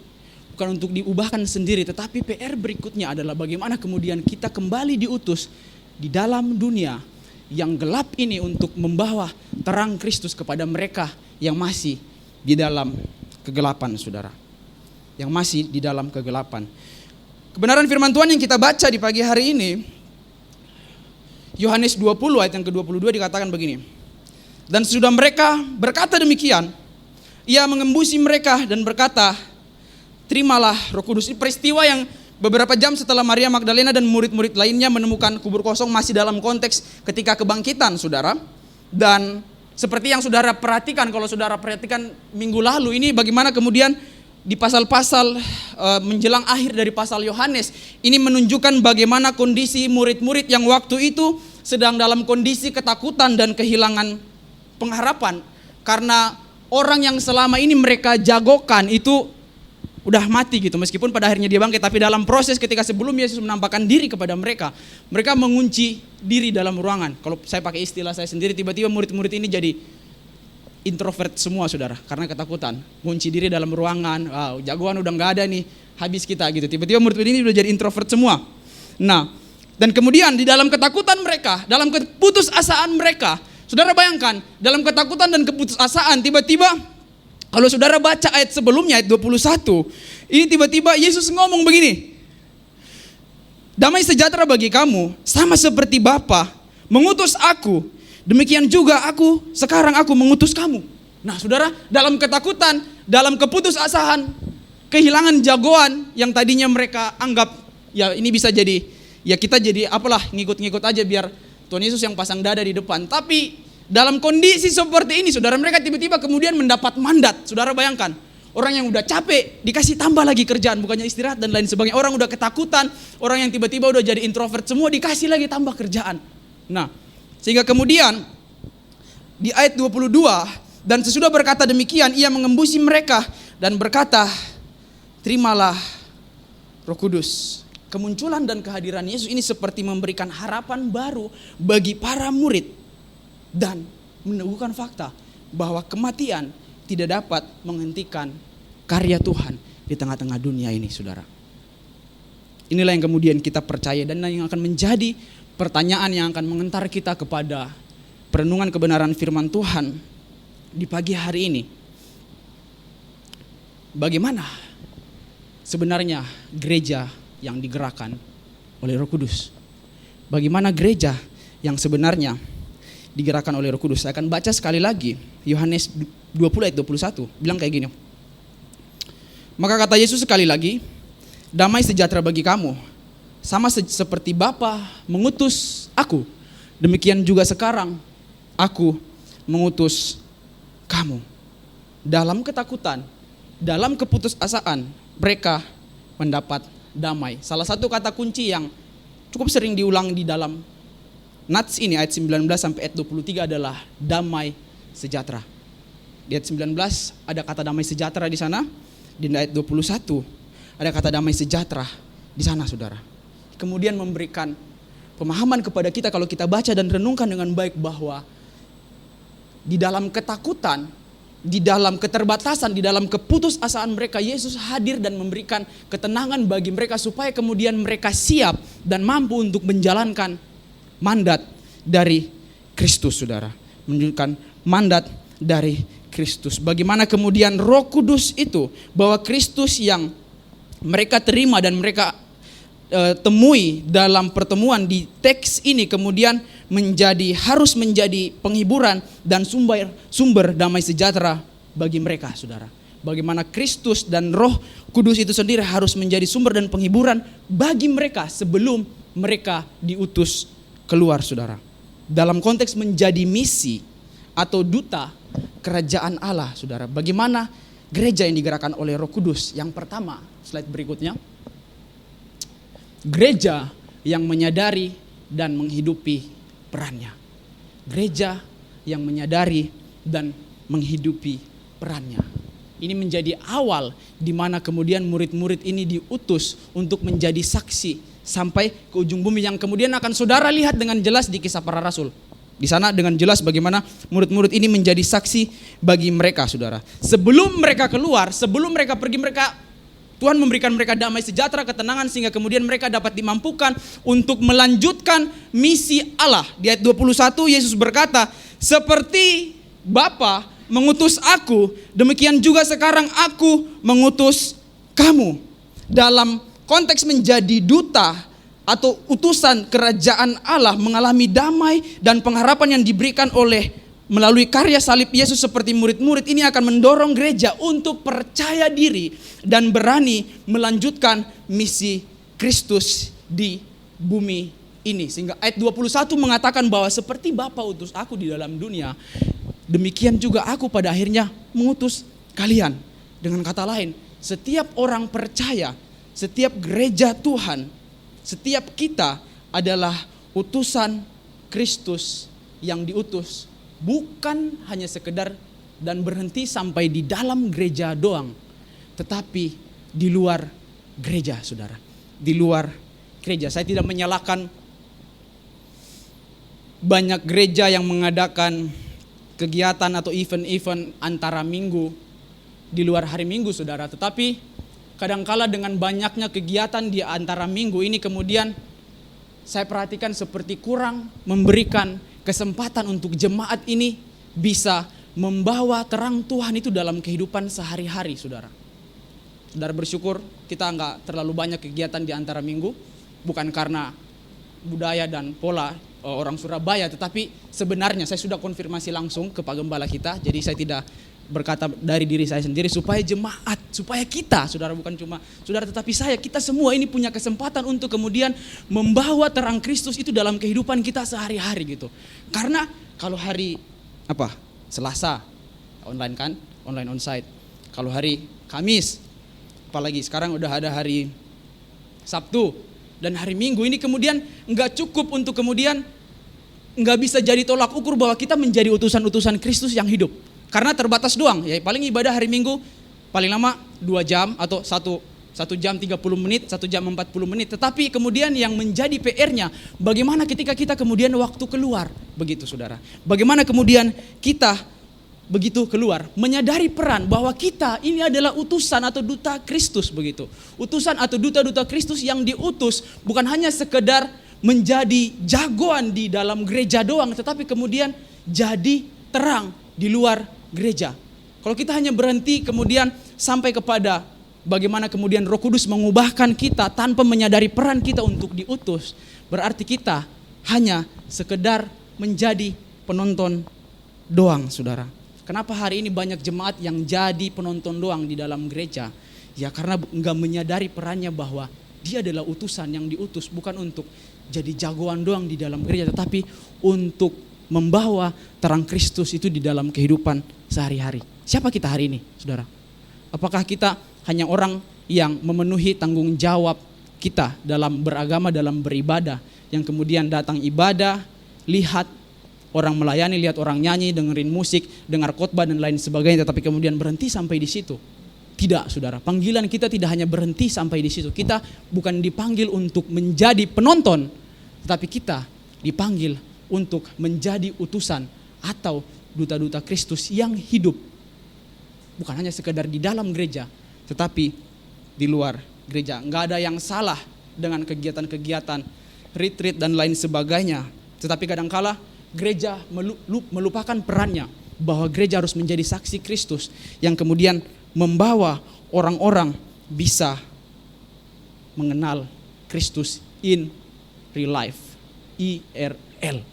Speaker 3: bukan untuk diubahkan sendiri, tetapi PR berikutnya adalah bagaimana kemudian kita kembali diutus di dalam dunia yang gelap ini untuk membawa terang Kristus kepada mereka yang masih di dalam kegelapan, saudara. Yang masih di dalam kegelapan. Kebenaran firman Tuhan yang kita baca di pagi hari ini, Yohanes 20 ayat yang ke-22 dikatakan begini. Dan sesudah mereka berkata demikian, ia mengembusi mereka dan berkata, terimalah Roh Kudus. Ini peristiwa yang beberapa jam setelah Maria Magdalena dan murid-murid lainnya menemukan kubur kosong, masih dalam konteks ketika kebangkitan, saudara. Dan seperti yang saudara perhatikan, kalau saudara perhatikan minggu lalu ini bagaimana kemudian di pasal-pasal menjelang akhir dari pasal Yohanes ini menunjukkan bagaimana kondisi murid-murid yang waktu itu sedang dalam kondisi ketakutan dan kehilangan pengharapan karena orang yang selama ini mereka jagokan itu udah mati gitu, meskipun pada akhirnya dia bangkit, tapi dalam proses ketika sebelum Yesus menampakkan diri kepada mereka, mereka mengunci diri dalam ruangan. Kalau saya pakai istilah saya sendiri, tiba-tiba murid-murid ini jadi introvert semua, saudara, karena ketakutan, mengunci diri dalam ruangan. Wow, jagoan udah nggak ada nih, habis kita gitu. Tiba-tiba murid-murid ini udah jadi introvert semua. Nah, dan kemudian di dalam ketakutan mereka, dalam keputusasaan mereka, saudara bayangkan, dalam ketakutan dan keputusasaan tiba-tiba kalau saudara baca ayat sebelumnya, ayat 21, ini tiba-tiba Yesus ngomong begini. Damai sejahtera bagi kamu, sama seperti Bapa mengutus aku, demikian juga sekarang aku mengutus kamu. Nah, saudara, dalam ketakutan, dalam keputusasaan, kehilangan jagoan yang tadinya mereka anggap, ya ini bisa jadi, ya kita jadi apalah, ngikut-ngikut aja biar Tuhan Yesus yang pasang dada di depan. Tapi dalam kondisi seperti ini, saudara, mereka tiba-tiba kemudian mendapat mandat. Saudara bayangkan, orang yang udah capek dikasih tambah lagi kerjaan, bukannya istirahat dan lain sebagainya. Orang udah ketakutan, orang yang tiba-tiba udah jadi introvert semua dikasih lagi tambah kerjaan. Nah, sehingga kemudian di ayat 22, dan sesudah berkata demikian, ia mengembusi mereka dan berkata, terimalah Roh Kudus. Kemunculan dan kehadiran Yesus ini seperti memberikan harapan baru bagi para murid dan meneguhkan fakta bahwa kematian tidak dapat menghentikan karya Tuhan di tengah-tengah dunia ini, saudara. Inilah yang kemudian kita percaya dan yang akan menjadi pertanyaan yang akan mengantar kita kepada perenungan kebenaran firman Tuhan di pagi hari ini. Bagaimana sebenarnya gereja yang digerakkan oleh Roh Kudus? Bagaimana gereja yang sebenarnya digerakkan oleh Roh Kudus? Saya akan baca sekali lagi Yohanes 20 ayat 21, bilang kayak gini. Maka kata Yesus sekali lagi, damai sejahtera bagi kamu, sama seperti Bapa mengutus aku, demikian juga sekarang aku mengutus kamu. Dalam ketakutan, dalam keputusasaan, mereka mendapat damai. Salah satu kata kunci yang cukup sering diulang di dalam Nats ini ayat 19 sampai ayat 23 adalah damai sejahtera. Di ayat 19 ada kata damai sejahtera di sana. Di ayat 21 ada kata damai sejahtera di sana, saudara. Kemudian memberikan pemahaman kepada kita kalau kita baca dan renungkan dengan baik bahwa di dalam ketakutan, di dalam keterbatasan, di dalam keputusasaan mereka, Yesus hadir dan memberikan ketenangan bagi mereka supaya kemudian mereka siap dan mampu untuk menjalankan mandat dari Kristus, saudara. menunjukkan mandat dari Kristus. Bagaimana kemudian Roh Kudus itu, bahwa Kristus yang mereka terima dan mereka temui dalam pertemuan di teks ini kemudian harus menjadi penghiburan dan sumber damai sejahtera bagi mereka, saudara. Bagaimana Kristus dan Roh Kudus itu sendiri harus menjadi sumber dan penghiburan bagi mereka sebelum mereka diutus keluar, saudara. Dalam konteks menjadi misi atau duta kerajaan Allah, saudara. Bagaimana gereja yang digerakkan oleh Roh Kudus? Yang pertama, slide berikutnya. Gereja yang menyadari dan menghidupi perannya. Gereja yang menyadari dan menghidupi perannya. Ini menjadi awal di mana kemudian murid-murid ini diutus untuk menjadi saksi sampai ke ujung bumi, yang kemudian akan saudara lihat dengan jelas di Kisah Para Rasul. Di sana dengan jelas bagaimana murid-murid ini menjadi saksi bagi mereka, saudara. Sebelum mereka keluar, sebelum mereka pergi, Tuhan memberikan mereka damai sejahtera, ketenangan, sehingga kemudian mereka dapat dimampukan untuk melanjutkan misi Allah. Di ayat 21 Yesus berkata, seperti Bapa mengutus aku, demikian juga sekarang aku mengutus kamu. Dalam konteks menjadi duta atau utusan kerajaan Allah, mengalami damai dan pengharapan yang diberikan melalui karya salib Yesus seperti murid-murid ini akan mendorong gereja untuk percaya diri dan berani melanjutkan misi Kristus di bumi ini. Sehingga ayat 21 mengatakan bahwa seperti Bapa utus aku di dalam dunia, demikian juga aku pada akhirnya mengutus kalian. Dengan kata lain, setiap orang percaya, setiap gereja Tuhan, setiap kita adalah utusan Kristus yang diutus. Bukan hanya sekedar dan berhenti sampai di dalam gereja doang, tetapi di luar gereja, saudara. Di luar gereja. Saya tidak menyalahkan banyak gereja yang mengadakan kegiatan atau event-event antara minggu di luar hari Minggu, saudara. Tetapi kadangkala dengan banyaknya kegiatan di antara minggu ini kemudian saya perhatikan seperti kurang memberikan kesempatan untuk jemaat ini bisa membawa terang Tuhan itu dalam kehidupan sehari-hari, saudara. Saudara bersyukur kita enggak terlalu banyak kegiatan di antara minggu, bukan karena budaya dan pola orang Surabaya, tetapi sebenarnya saya sudah konfirmasi langsung ke Pak Gembala kita, jadi saya tidak berkata dari diri saya sendiri, supaya jemaat, supaya kita, saudara, bukan cuma saudara tetapi kita semua ini punya kesempatan untuk kemudian membawa terang Kristus itu dalam kehidupan kita sehari-hari gitu. Karena kalau hari Selasa online kan, online onsite. Kalau hari Kamis, apalagi sekarang udah ada hari Sabtu dan hari Minggu, ini kemudian enggak cukup untuk kemudian enggak bisa jadi tolak ukur bahwa kita menjadi utusan-utusan Kristus yang hidup. Karena terbatas doang, ya paling ibadah hari Minggu paling lama 2 jam atau 1 jam 30 menit, 1 jam 40 menit. Tetapi kemudian yang menjadi PR-nya, bagaimana ketika kita kemudian waktu keluar, begitu saudara. Bagaimana kemudian kita begitu keluar, menyadari peran bahwa kita ini adalah utusan atau duta Kristus begitu. Utusan atau duta-duta Kristus yang diutus bukan hanya sekedar menjadi jagoan di dalam gereja doang, tetapi kemudian jadi terang di luar gereja. Kalau kita hanya berhenti kemudian sampai kepada bagaimana kemudian Roh Kudus mengubahkan kita tanpa menyadari peran kita untuk diutus, berarti kita hanya sekedar menjadi penonton doang, saudara. Kenapa hari ini banyak jemaat yang jadi penonton doang di dalam gereja? Ya karena enggak menyadari perannya bahwa dia adalah utusan yang diutus bukan untuk jadi jagoan doang di dalam gereja, tetapi untuk membawa terang Kristus itu di dalam kehidupan sehari-hari. Siapa kita hari ini, saudara? Apakah kita hanya orang yang memenuhi tanggung jawab kita dalam beragama, dalam beribadah, yang kemudian datang ibadah, lihat orang melayani, lihat orang nyanyi, dengerin musik, dengar khotbah dan lain sebagainya, tetapi kemudian berhenti sampai di situ? Tidak, saudara. Panggilan kita tidak hanya berhenti sampai di situ. Kita bukan dipanggil untuk menjadi penonton, tetapi kita dipanggil untuk menjadi utusan atau duta-duta Kristus yang hidup. Bukan hanya sekedar di dalam gereja, tetapi di luar gereja. Enggak ada yang salah dengan kegiatan-kegiatan retreat dan lain sebagainya. Tetapi kadangkala gereja melupakan perannya, bahwa gereja harus menjadi saksi Kristus yang kemudian membawa orang-orang bisa mengenal Kristus in real life. IRL,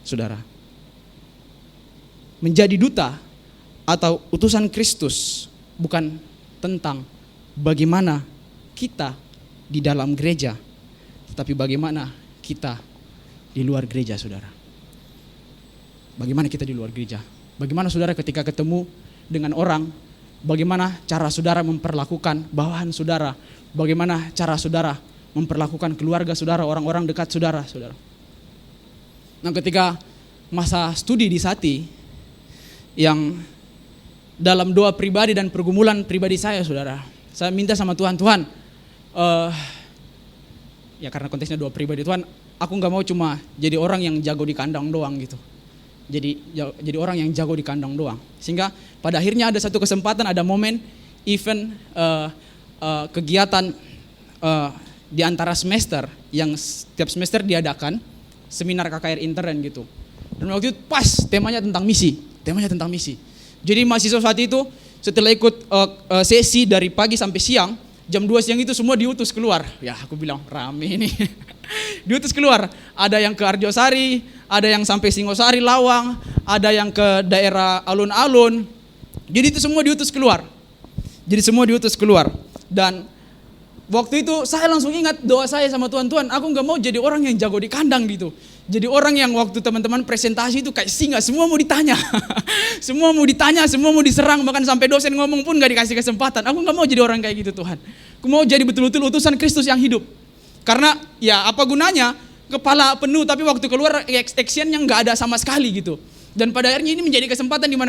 Speaker 3: saudara. Menjadi duta atau utusan Kristus bukan tentang bagaimana kita di dalam gereja, tetapi bagaimana kita di luar gereja, saudara. Bagaimana kita di luar gereja? Bagaimana saudara ketika ketemu dengan orang, bagaimana cara saudara memperlakukan bawahan saudara, bagaimana cara saudara memperlakukan keluarga saudara, orang-orang dekat saudara. Nah, ketika masa studi di Sati, yang dalam doa pribadi dan pergumulan pribadi saya, saudara, saya minta sama Tuhan, ya karena konteksnya doa pribadi, Tuhan, aku nggak mau cuma jadi orang yang jago di kandang doang gitu. Jadi orang yang jago di kandang doang. Sehingga pada akhirnya ada satu kesempatan, ada momen event kegiatan di antara semester yang setiap semester diadakan seminar KKR intern gitu. Dan waktu itu pas temanya tentang misi. Jadi mahasiswa saat itu setelah ikut sesi dari pagi sampai siang, jam 2 siang itu semua diutus keluar. Ya aku bilang rame ini. Diutus keluar. Ada yang ke Arjosari, ada yang sampai Singosari, Lawang, ada yang ke daerah alun-alun. Jadi itu semua diutus keluar. Dan waktu itu saya langsung ingat doa saya sama Tuhan, aku gak mau jadi orang yang jago di kandang gitu. Jadi orang yang waktu teman-teman presentasi itu kayak singa, semua mau ditanya. Semua mau diserang, bahkan sampai dosen ngomong pun gak dikasih kesempatan. Aku gak mau jadi orang kayak gitu, Tuhan. Aku mau jadi betul-betul utusan Kristus yang hidup. Karena ya apa gunanya kepala penuh tapi waktu keluar actionnya gak ada sama sekali gitu. Dan pada akhirnya ini menjadi kesempatan di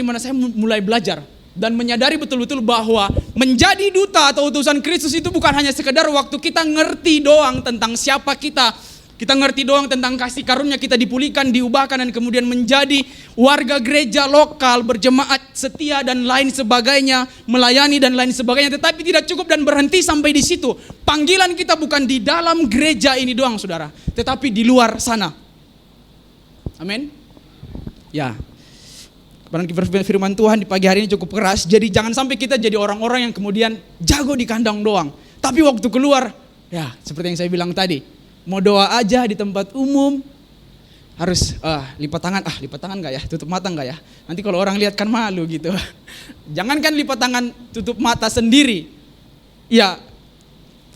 Speaker 3: mana saya mulai belajar dan menyadari betul-betul bahwa menjadi duta atau utusan Kristus itu bukan hanya sekedar waktu kita ngerti doang tentang siapa kita ngerti doang tentang kasih karunia, kita dipulihkan, diubahkan, dan kemudian menjadi warga gereja lokal, berjemaat setia dan lain sebagainya, melayani dan lain sebagainya. Tetapi tidak cukup dan berhenti sampai di situ. Panggilan kita bukan di dalam gereja ini doang, saudara, tetapi di luar sana. Amin. Ya. Firman Tuhan di pagi hari ini cukup keras. Jadi jangan sampai kita jadi orang-orang yang kemudian jago di kandang doang, tapi waktu keluar, ya seperti yang saya bilang tadi, mau doa aja di tempat umum harus lipat tangan nggak ya, tutup mata nggak ya, nanti kalau orang lihat kan malu gitu. Jangankan lipat tangan, tutup mata sendiri. Ya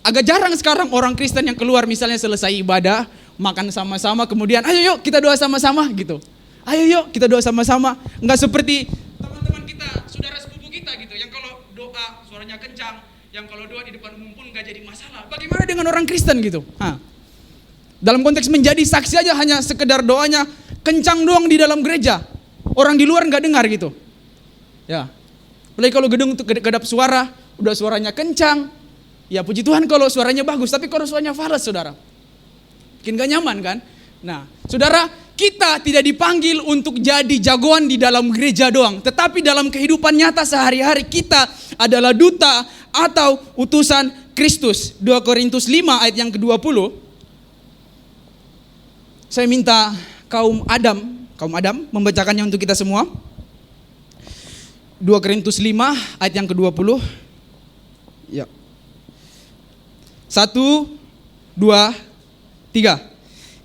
Speaker 3: agak jarang sekarang orang Kristen yang keluar misalnya selesai ibadah, makan sama-sama, kemudian ayo yuk kita doa sama-sama gitu. Ayo yuk kita doa sama-sama. Enggak seperti teman-teman kita, saudara sepupu kita gitu, yang kalau doa suaranya kencang, yang kalau doa di depan umum pun enggak jadi masalah. Bagaimana dengan orang Kristen gitu? Dalam konteks menjadi saksi aja hanya sekedar doanya kencang doang di dalam gereja. Orang di luar enggak dengar gitu. Ya. Apalagi kalau gedung untuk kedap suara, udah suaranya kencang. Ya puji Tuhan kalau suaranya bagus, tapi kalau suaranya fals, saudara, mungkin enggak nyaman kan? Nah, saudara, kita tidak dipanggil untuk jadi jagoan di dalam gereja doang, tetapi dalam kehidupan nyata sehari-hari kita adalah duta atau utusan Kristus. 2 Korintus 5 ayat yang ke-20. Saya minta kaum Adam membacakannya untuk kita semua. 2 Korintus 5 ayat yang ke-20. Ya. 1, 2, 3.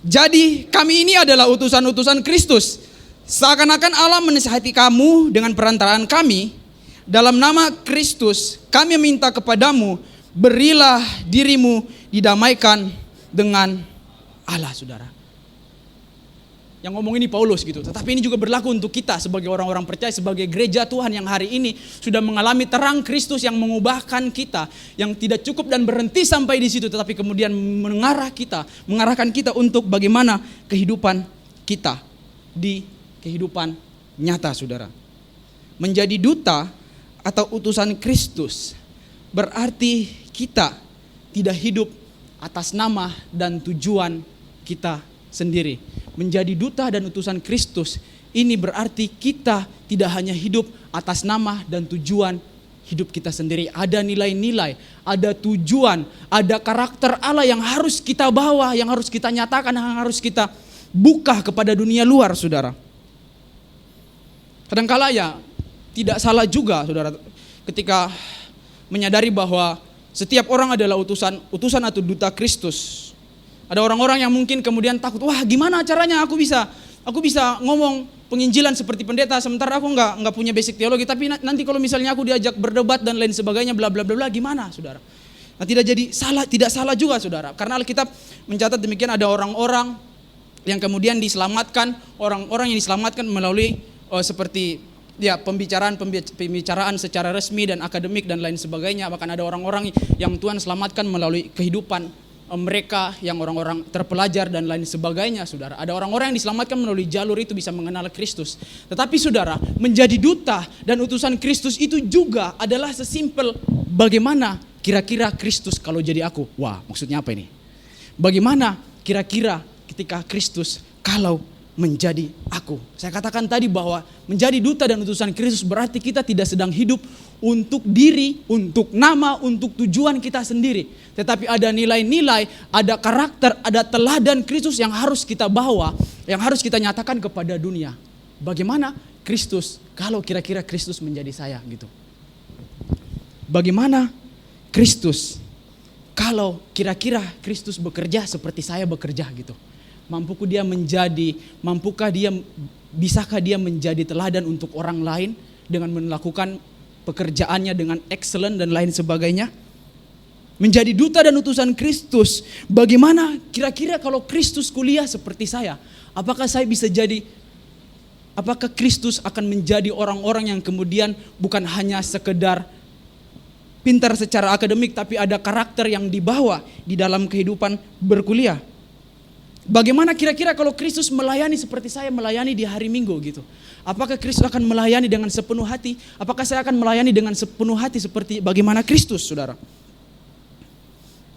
Speaker 3: Jadi kami ini adalah utusan-utusan Kristus. Seakan-akan Allah menasihati kamu dengan perantaraan kami. Dalam nama Kristus kami minta kepadamu, berilah dirimu didamaikan dengan Allah, saudara. Yang ngomong ini Paulus gitu. Tetapi ini juga berlaku untuk kita sebagai orang-orang percaya, sebagai gereja Tuhan yang hari ini sudah mengalami terang Kristus yang mengubahkan kita, yang tidak cukup dan berhenti sampai di situ, tetapi kemudian mengarahkan kita untuk bagaimana kehidupan kita di kehidupan nyata, saudara. Menjadi duta atau utusan Kristus berarti kita tidak hidup atas nama dan tujuan kita sendiri. Menjadi duta dan utusan Kristus ini berarti kita tidak hanya hidup atas nama dan tujuan hidup kita sendiri. Ada nilai-nilai, ada tujuan, ada karakter Allah yang harus kita bawa, yang harus kita nyatakan, yang harus kita buka kepada dunia luar, saudara. Kadangkala ya tidak salah juga, saudara, ketika menyadari bahwa setiap orang adalah utusan atau duta Kristus. Ada orang-orang yang mungkin kemudian takut, wah gimana caranya aku bisa ngomong penginjilan seperti pendeta sementara aku nggak punya basic teologi, tapi nanti kalau misalnya aku diajak berdebat dan lain sebagainya bla bla bla bla, gimana, saudara? Nah, tidak salah juga, saudara, karena Alkitab mencatat demikian. Ada orang-orang yang kemudian diselamatkan, orang-orang yang diselamatkan melalui seperti ya pembicaraan secara resmi dan akademik dan lain sebagainya. Bahkan ada orang-orang yang Tuhan selamatkan melalui kehidupan mereka yang orang-orang terpelajar dan lain sebagainya, saudara. Ada orang-orang yang diselamatkan melalui jalur itu bisa mengenal Kristus. Tetapi saudara, menjadi duta dan utusan Kristus itu juga adalah sesimpel bagaimana kira-kira Kristus kalau jadi aku. Wah, maksudnya apa ini? Bagaimana kira-kira ketika Kristus kalau menjadi aku. Saya katakan tadi bahwa menjadi duta dan utusan Kristus berarti kita tidak sedang hidup untuk diri, untuk nama, untuk tujuan kita sendiri. Tetapi ada nilai-nilai, ada karakter, ada teladan Kristus yang harus kita bawa, yang harus kita nyatakan kepada dunia. Bagaimana Kristus kalau kira-kira Kristus menjadi saya gitu. Bagaimana Kristus kalau kira-kira Kristus bekerja seperti saya bekerja gitu. Bisakah dia menjadi teladan untuk orang lain dengan melakukan pekerjaannya dengan excellent dan lain sebagainya? Menjadi duta dan utusan Kristus, bagaimana kira-kira kalau Kristus kuliah seperti saya? Apakah Kristus akan menjadi orang-orang yang kemudian bukan hanya sekedar pintar secara akademik, tapi ada karakter yang dibawa di dalam kehidupan berkuliah? Bagaimana kira-kira kalau Kristus melayani seperti saya melayani di hari Minggu gitu? Apakah Kristus akan melayani dengan sepenuh hati? Apakah saya akan melayani dengan sepenuh hati seperti bagaimana Kristus, saudara?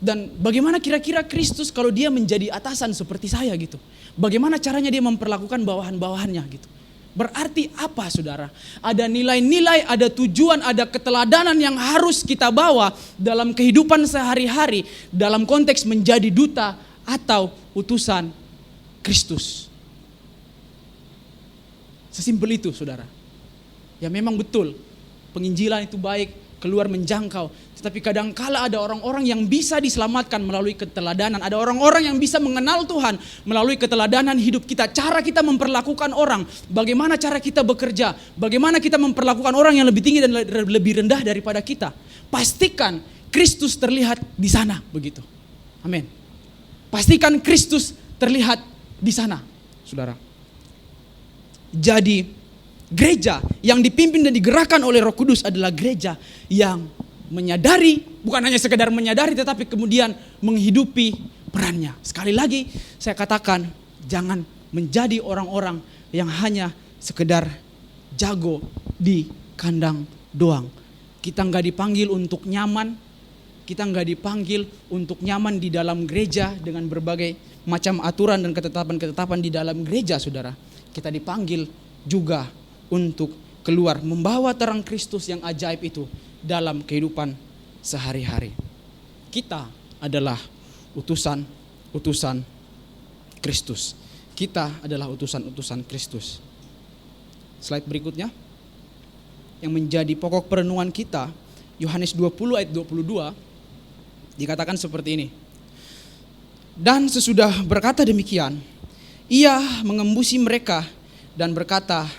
Speaker 3: Dan bagaimana kira-kira Kristus kalau dia menjadi atasan seperti saya gitu? Bagaimana caranya dia memperlakukan bawahan-bawahannya gitu? Berarti apa, saudara? Ada nilai-nilai, ada tujuan, ada keteladanan yang harus kita bawa dalam kehidupan sehari-hari dalam konteks menjadi duta atau utusan Kristus. Sesimpel itu, saudara. Ya memang betul, penginjilan itu baik, keluar menjangkau. Tetapi kadangkala ada orang-orang yang bisa diselamatkan melalui keteladanan. Ada orang-orang yang bisa mengenal Tuhan melalui keteladanan hidup kita. Cara kita memperlakukan orang, bagaimana cara kita bekerja, bagaimana kita memperlakukan orang yang lebih tinggi dan lebih rendah daripada kita. Pastikan Kristus terlihat di sana, begitu. Amin. Pastikan Kristus terlihat di sana, saudara. Jadi gereja yang dipimpin dan digerakkan oleh Roh Kudus adalah gereja yang menyadari, bukan hanya sekedar menyadari, tetapi kemudian menghidupi perannya. Sekali lagi saya katakan, jangan menjadi orang-orang yang hanya sekedar jago di kandang doang. Kita nggak dipanggil untuk nyaman. Kita nggak dipanggil untuk nyaman di dalam gereja dengan berbagai macam aturan dan ketetapan-ketetapan di dalam gereja, saudara. Kita dipanggil juga untuk keluar membawa terang Kristus yang ajaib itu dalam kehidupan sehari-hari. Kita adalah utusan Kristus. Kita adalah utusan Kristus. Slide berikutnya. Yang menjadi pokok perenungan kita, Yohanes 20 ayat 22. Dikatakan seperti ini. Dan sesudah berkata demikian, ia mengembusi mereka dan berkata,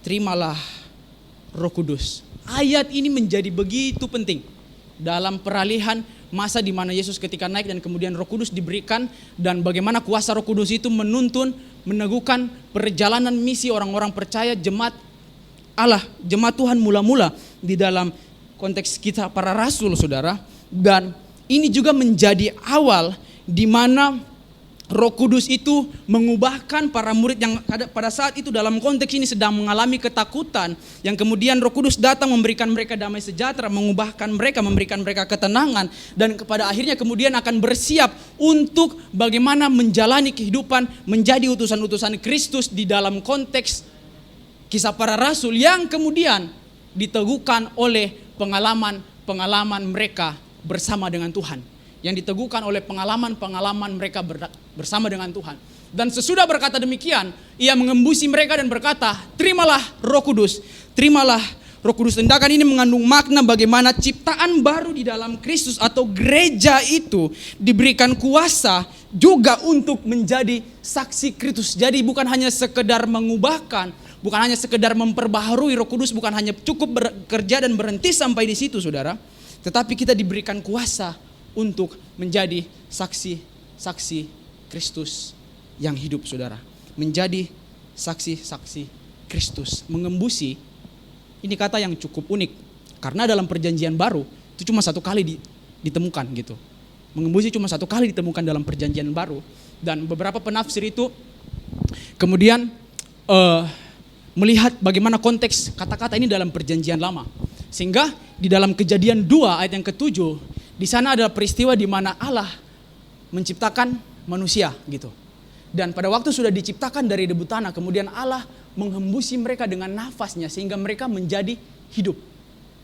Speaker 3: terimalah Roh Kudus. Ayat ini menjadi begitu penting dalam peralihan masa di mana Yesus ketika naik dan kemudian Roh Kudus diberikan, dan bagaimana kuasa Roh Kudus itu menuntun, meneguhkan perjalanan misi orang-orang percaya, jemaat Allah, jemaat Tuhan mula-mula di dalam konteks kita para rasul, saudara. Dan ini juga menjadi awal di mana Roh Kudus itu mengubahkan para murid yang pada saat itu dalam konteks ini sedang mengalami ketakutan, yang kemudian Roh Kudus datang memberikan mereka damai sejahtera, mengubahkan mereka, memberikan mereka ketenangan, dan kepada akhirnya kemudian akan bersiap untuk bagaimana menjalani kehidupan menjadi utusan-utusan Kristus di dalam konteks kisah para rasul yang kemudian diteguhkan oleh pengalaman mereka bersama dengan Tuhan. Yang diteguhkan oleh pengalaman mereka bersama dengan Tuhan. Dan sesudah berkata demikian, ia mengembusi mereka dan berkata, terimalah Roh Kudus, terimalah Roh Kudus. Tindakan ini mengandung makna bagaimana ciptaan baru di dalam Kristus atau gereja itu diberikan kuasa juga untuk menjadi saksi Kristus. Jadi bukan hanya sekedar mengubahkan, bukan hanya sekedar memperbaharui. Roh Kudus bukan hanya cukup bekerja dan berhenti sampai di situ, saudara. Tetapi kita diberikan kuasa untuk menjadi saksi Kristus yang hidup, saudara. Menjadi saksi Kristus. Mengembusi, ini kata yang cukup unik. Karena dalam perjanjian baru, itu cuma satu kali ditemukan gitu. Mengembusi cuma satu kali ditemukan dalam perjanjian baru. Dan beberapa penafsir itu kemudian melihat bagaimana konteks kata-kata ini dalam perjanjian lama. Sehingga di dalam Kejadian 2 ayat yang ke-7, di sana ada peristiwa di mana Allah menciptakan manusia gitu. Dan pada waktu sudah diciptakan dari debu tanah, kemudian Allah menghembusi mereka dengan nafasnya sehingga mereka menjadi hidup.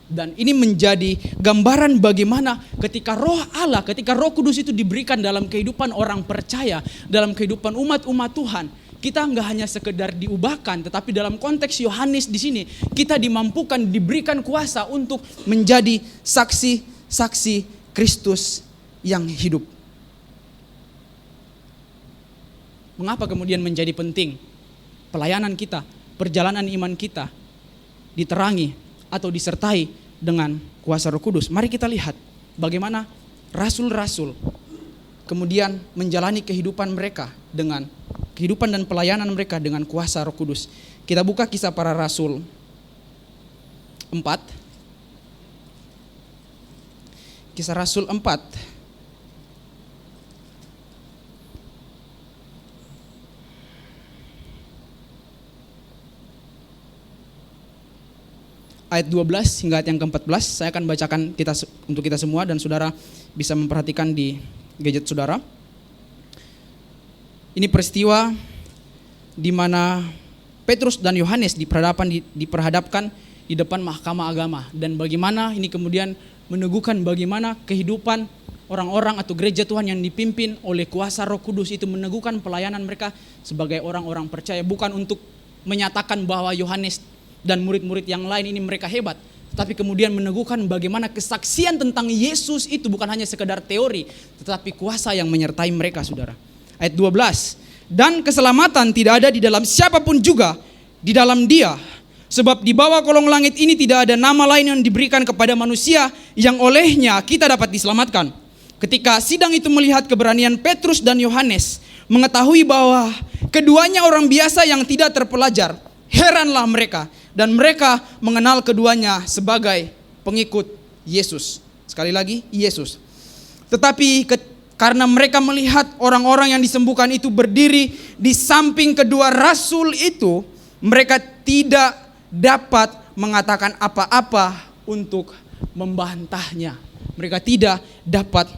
Speaker 3: Dan ini menjadi gambaran bagaimana ketika Roh Allah, ketika Roh Kudus itu diberikan dalam kehidupan orang percaya, dalam kehidupan umat-umat Tuhan, kita nggak hanya sekedar diubahkan, tetapi dalam konteks Yohanes di sini kita dimampukan, diberikan kuasa untuk menjadi saksi Kristus yang hidup. Mengapa kemudian menjadi penting pelayanan kita, perjalanan iman kita diterangi atau disertai dengan kuasa Roh Kudus? Mari kita lihat bagaimana rasul-rasul kemudian menjalani kehidupan mereka dengan kehidupan dan pelayanan mereka dengan kuasa Roh Kudus. Kita buka Kisah Para Rasul 4. Kisah Rasul 4. Ayat 12 hingga ayat yang ke-14, saya akan bacakan untuk kita semua dan saudara bisa memperhatikan di gadget saudara. Ini peristiwa di mana Petrus dan Yohanes diperhadapkan di depan mahkamah agama. Dan bagaimana ini kemudian meneguhkan bagaimana kehidupan orang-orang atau gereja Tuhan yang dipimpin oleh kuasa Roh Kudus itu meneguhkan pelayanan mereka sebagai orang-orang percaya. Bukan untuk menyatakan bahwa Yohanes dan murid-murid yang lain ini mereka hebat, tapi kemudian meneguhkan bagaimana kesaksian tentang Yesus itu bukan hanya sekedar teori, tetapi kuasa yang menyertai mereka, saudara. Ayat 12, dan keselamatan tidak ada di dalam siapapun juga di dalam Dia, sebab di bawah kolong langit ini tidak ada nama lain yang diberikan kepada manusia yang olehnya kita dapat diselamatkan. Ketika sidang itu melihat keberanian Petrus dan Yohanes, mengetahui bahwa keduanya orang biasa yang tidak terpelajar, heranlah mereka. Dan mereka mengenal keduanya sebagai pengikut Yesus. Sekali lagi, Yesus. Tetapi karena mereka melihat orang-orang yang disembuhkan itu berdiri di samping kedua rasul itu, mereka tidak dapat mengatakan apa-apa untuk membantahnya. Mereka tidak dapat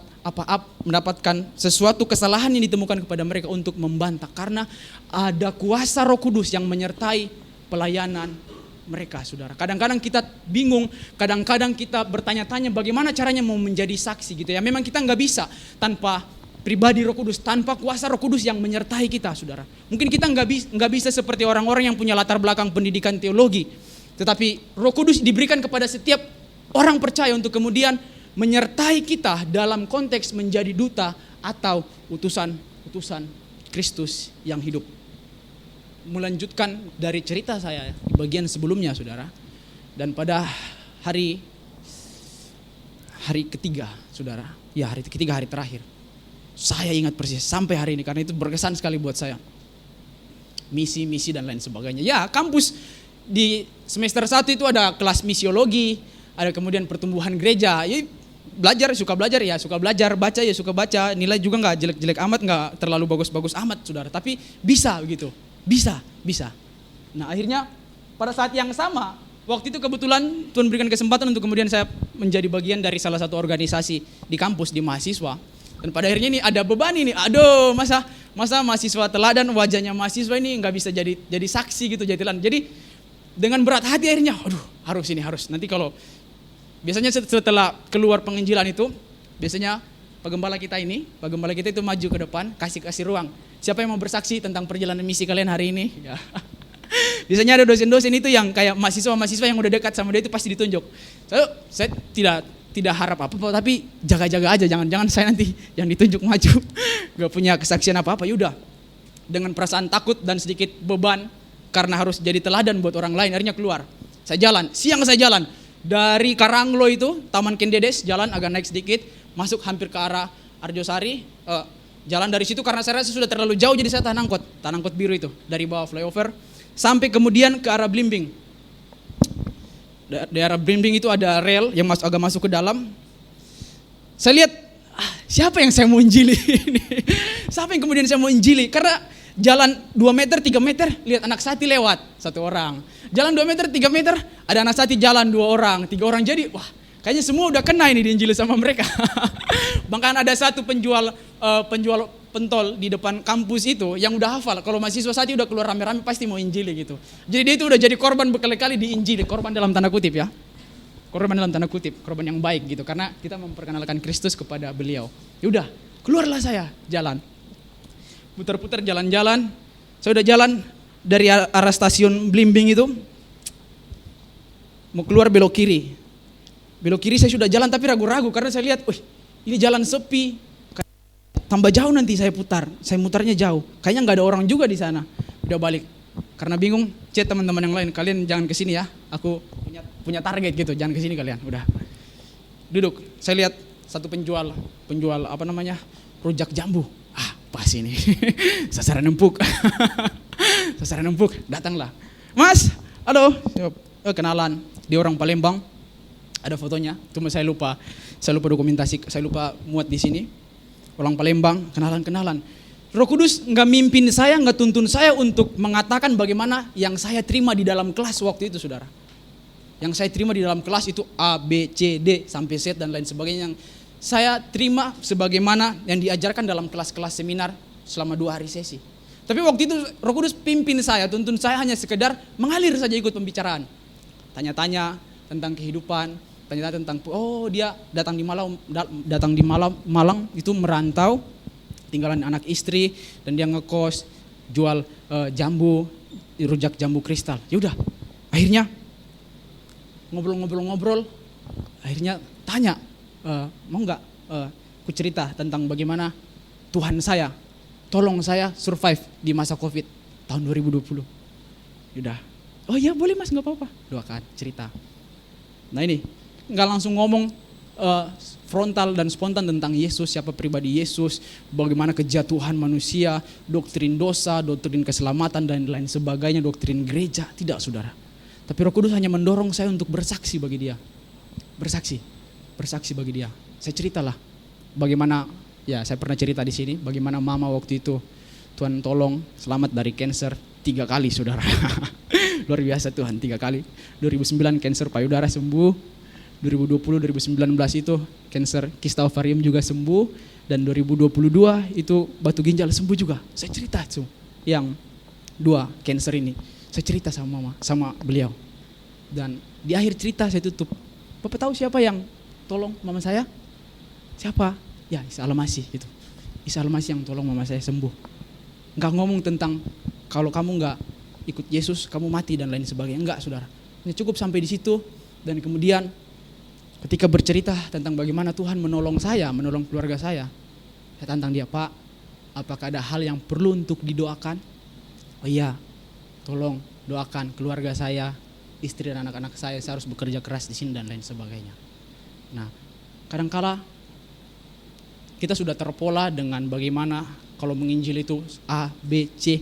Speaker 3: mendapatkan sesuatu kesalahan yang ditemukan kepada mereka untuk membantah. Karena ada kuasa Roh Kudus yang menyertai pelayanan mereka, saudara. Kadang-kadang kita bingung, kadang-kadang kita bertanya-tanya bagaimana caranya mau menjadi saksi gitu ya. Memang kita nggak bisa tanpa pribadi Roh Kudus, tanpa kuasa Roh Kudus yang menyertai kita, saudara. Mungkin kita nggak bisa seperti orang-orang yang punya latar belakang pendidikan teologi, tetapi Roh Kudus diberikan kepada setiap orang percaya untuk kemudian menyertai kita dalam konteks menjadi duta atau utusan Kristus yang hidup. Melanjutkan dari cerita saya di bagian sebelumnya, saudara. Dan pada hari ketiga, saudara. Ya, hari ketiga, hari terakhir. Saya ingat persis sampai hari ini karena itu berkesan sekali buat saya. Misi dan lain sebagainya. Ya, kampus di semester 1 itu ada kelas misiologi, ada kemudian pertumbuhan gereja. Ya, suka belajar, baca ya suka baca. Nilai juga nggak jelek-jelek amat, nggak terlalu bagus-bagus amat, saudara. Tapi bisa gitu. Bisa. Nah, akhirnya pada saat yang sama, waktu itu kebetulan Tuhan berikan kesempatan untuk kemudian saya menjadi bagian dari salah satu organisasi di kampus, di mahasiswa. Dan pada akhirnya ini ada beban ini. Aduh, masa mahasiswa teladan, wajahnya mahasiswa ini nggak bisa jadi saksi gitu, jadi dengan berat hati akhirnya, harus. Nanti kalau Biasanya setelah keluar penginjilan itu, biasanya Pak Gembala kita itu maju ke depan, kasih ruang. Siapa yang mau bersaksi tentang perjalanan misi kalian hari ini? Ya. Biasanya ada dosen-dosen itu yang kayak mahasiswa-mahasiswa yang udah dekat sama dia itu pasti ditunjuk. Saya tidak harap apa-apa, tapi jaga-jaga aja, jangan saya nanti yang ditunjuk maju. Gak punya kesaksian apa-apa, yaudah. Dengan perasaan takut dan sedikit beban, karena harus jadi teladan buat orang lain, akhirnya keluar. Siang saya jalan. Dari Karanglo itu, Taman Kendedes, jalan agak naik sedikit, masuk hampir ke arah Arjosari. Jalan dari situ karena saya rasa sudah terlalu jauh, jadi saya tahan angkot biru itu. Dari bawah flyover, sampai kemudian ke arah Blimbing. Di arah Blimbing itu ada rel yang agak masuk ke dalam. Saya lihat, siapa yang saya mau injili ini? Siapa yang kemudian saya mau injili? Karena jalan 2 meter, 3 meter, lihat anak sati lewat, 1 orang. Jalan 2 meter, 3 meter, ada anak sati jalan 2 orang, 3 orang. Jadi, wah, kayaknya semua udah kena ini diinjili sama mereka. Bahkan ada satu penjual pentol di depan kampus itu yang udah hafal, kalau mahasiswa sati udah keluar rame-rame pasti mau injili gitu. Jadi dia itu udah jadi korban berkali-kali diinjili, korban dalam tanda kutip ya. Korban dalam tanda kutip, korban yang baik gitu, karena kita memperkenalkan Kristus kepada beliau. Yaudah, keluarlah saya jalan. Putar-putar jalan-jalan, saya udah jalan dari arah stasiun Blimbing itu, mau keluar belok kiri. Belok kiri saya sudah jalan tapi ragu-ragu karena saya lihat, ini jalan sepi, tambah jauh nanti saya mutarnya jauh. Kayaknya nggak ada orang juga di sana. Udah balik, karena bingung, chat teman-teman yang lain, kalian jangan kesini ya, aku punya target gitu, jangan kesini kalian. Udah, duduk, saya lihat satu penjual rujak jambu. Pas ini, sasaran empuk, datanglah. Mas, halo, kenalan, dia orang Palembang, ada fotonya, cuma saya lupa dokumentasi, saya lupa muat di sini. Orang Palembang, kenalan. Roh Kudus nggak mimpin saya, nggak tuntun saya untuk mengatakan bagaimana yang saya terima di dalam kelas waktu itu, saudara. Yang saya terima di dalam kelas itu A, B, C, D, sampai Z dan lain sebagainya, yang saya terima sebagaimana yang diajarkan dalam kelas-kelas seminar selama 2 hari sesi. Tapi waktu itu Roh Kudus pimpin saya, tuntun saya hanya sekedar mengalir saja ikut pembicaraan. Tanya-tanya tentang kehidupan, tanya-tanya tentang, dia datang di Malang itu merantau, tinggalan anak istri, dan dia ngekos, jual jambu, rujak jambu kristal. Yaudah, akhirnya ngobrol, akhirnya tanya, mau nggak ku cerita tentang bagaimana Tuhan saya tolong saya survive di masa COVID tahun 2020. Yaudah, oh iya boleh mas, nggak apa-apa, doakan, cerita. Nah ini nggak langsung ngomong frontal dan spontan tentang Yesus, siapa pribadi Yesus, bagaimana kejatuhan manusia, doktrin dosa, doktrin keselamatan dan lain sebagainya, doktrin gereja, tidak saudara. Tapi Roh Kudus hanya mendorong saya untuk bersaksi bagi dia, bersaksi bagi dia. Saya ceritalah bagaimana, ya saya pernah cerita di sini, bagaimana mama waktu itu Tuhan tolong selamat dari kanker 3 kali saudara. Luar biasa Tuhan, 3 kali. 2009 kanker payudara sembuh, 2020 2019 itu kanker kista ovarium juga sembuh, dan 2022 itu batu ginjal sembuh juga. Saya cerita tuh yang 2 kanker ini, saya cerita sama mama, sama beliau. Dan di akhir cerita saya tutup, Bapak tahu siapa yang tolong mama saya? Siapa? Ya Isa Al-Masih gitu. Isa Al-Masih yang tolong mama saya sembuh. Enggak ngomong tentang kalau kamu enggak ikut Yesus kamu mati dan lain sebagainya, enggak saudara. Ini cukup sampai di situ. Dan kemudian ketika bercerita tentang bagaimana Tuhan menolong saya, menolong keluarga saya tantang dia, Pak, apakah ada hal yang perlu untuk didoakan? Oh iya, tolong doakan keluarga saya, istri dan anak-anak saya harus bekerja keras di sini dan lain sebagainya. Nah, kadangkala kita sudah terpola dengan bagaimana kalau menginjil itu A, B, C,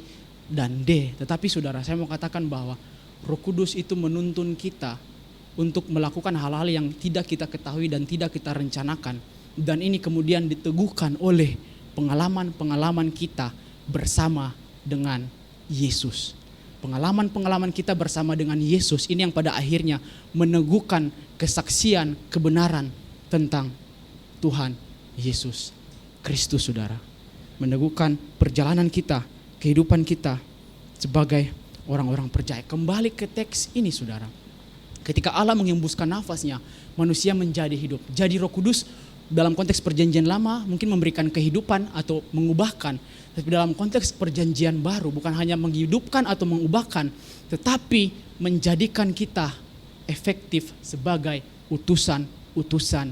Speaker 3: dan D. Tetapi saudara, saya mau katakan bahwa Roh Kudus itu menuntun kita untuk melakukan hal-hal yang tidak kita ketahui dan tidak kita rencanakan. Dan ini kemudian diteguhkan oleh pengalaman-pengalaman kita bersama dengan Yesus. Pengalaman-pengalaman kita bersama dengan Yesus ini yang pada akhirnya meneguhkan kesaksian kebenaran tentang Tuhan Yesus Kristus, saudara. Meneguhkan perjalanan kita, kehidupan kita sebagai orang-orang percaya. Kembali ke teks ini, saudara. Ketika Allah menghembuskan nafasnya, manusia menjadi hidup. Jadi Roh Kudus dalam konteks perjanjian lama mungkin memberikan kehidupan atau mengubahkan. Tapi dalam konteks perjanjian baru bukan hanya menghidupkan atau mengubahkan, tetapi menjadikan kita efektif sebagai utusan-utusan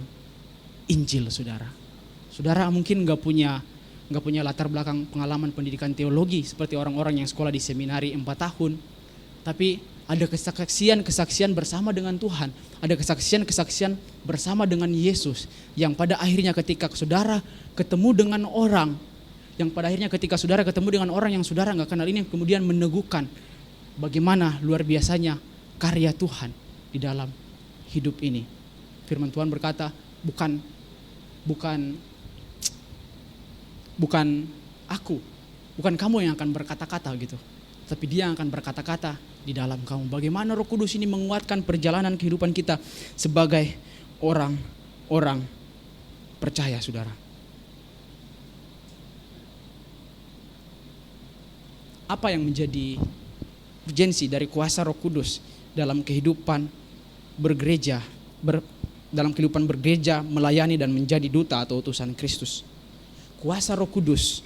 Speaker 3: Injil, saudara. Saudara mungkin nggak punya latar belakang pengalaman pendidikan teologi seperti orang-orang yang sekolah di seminari 4 tahun. Tapi ada kesaksian bersama dengan Tuhan. Ada kesaksian bersama dengan Yesus. Yang pada akhirnya ketika saudara ketemu dengan orang yang saudara nggak kenal ini, kemudian meneguhkan bagaimana luar biasanya karya Tuhan di dalam hidup ini. Firman Tuhan berkata, bukan kamu yang akan berkata-kata gitu, tapi Dia yang akan berkata-kata di dalam kamu. Bagaimana Roh Kudus ini menguatkan perjalanan kehidupan kita sebagai orang-orang percaya, saudara. Apa yang menjadi urgensi dari kuasa Roh Kudus dalam kehidupan bergereja, dalam kehidupan bergereja, melayani dan menjadi duta atau utusan Kristus? Kuasa Roh Kudus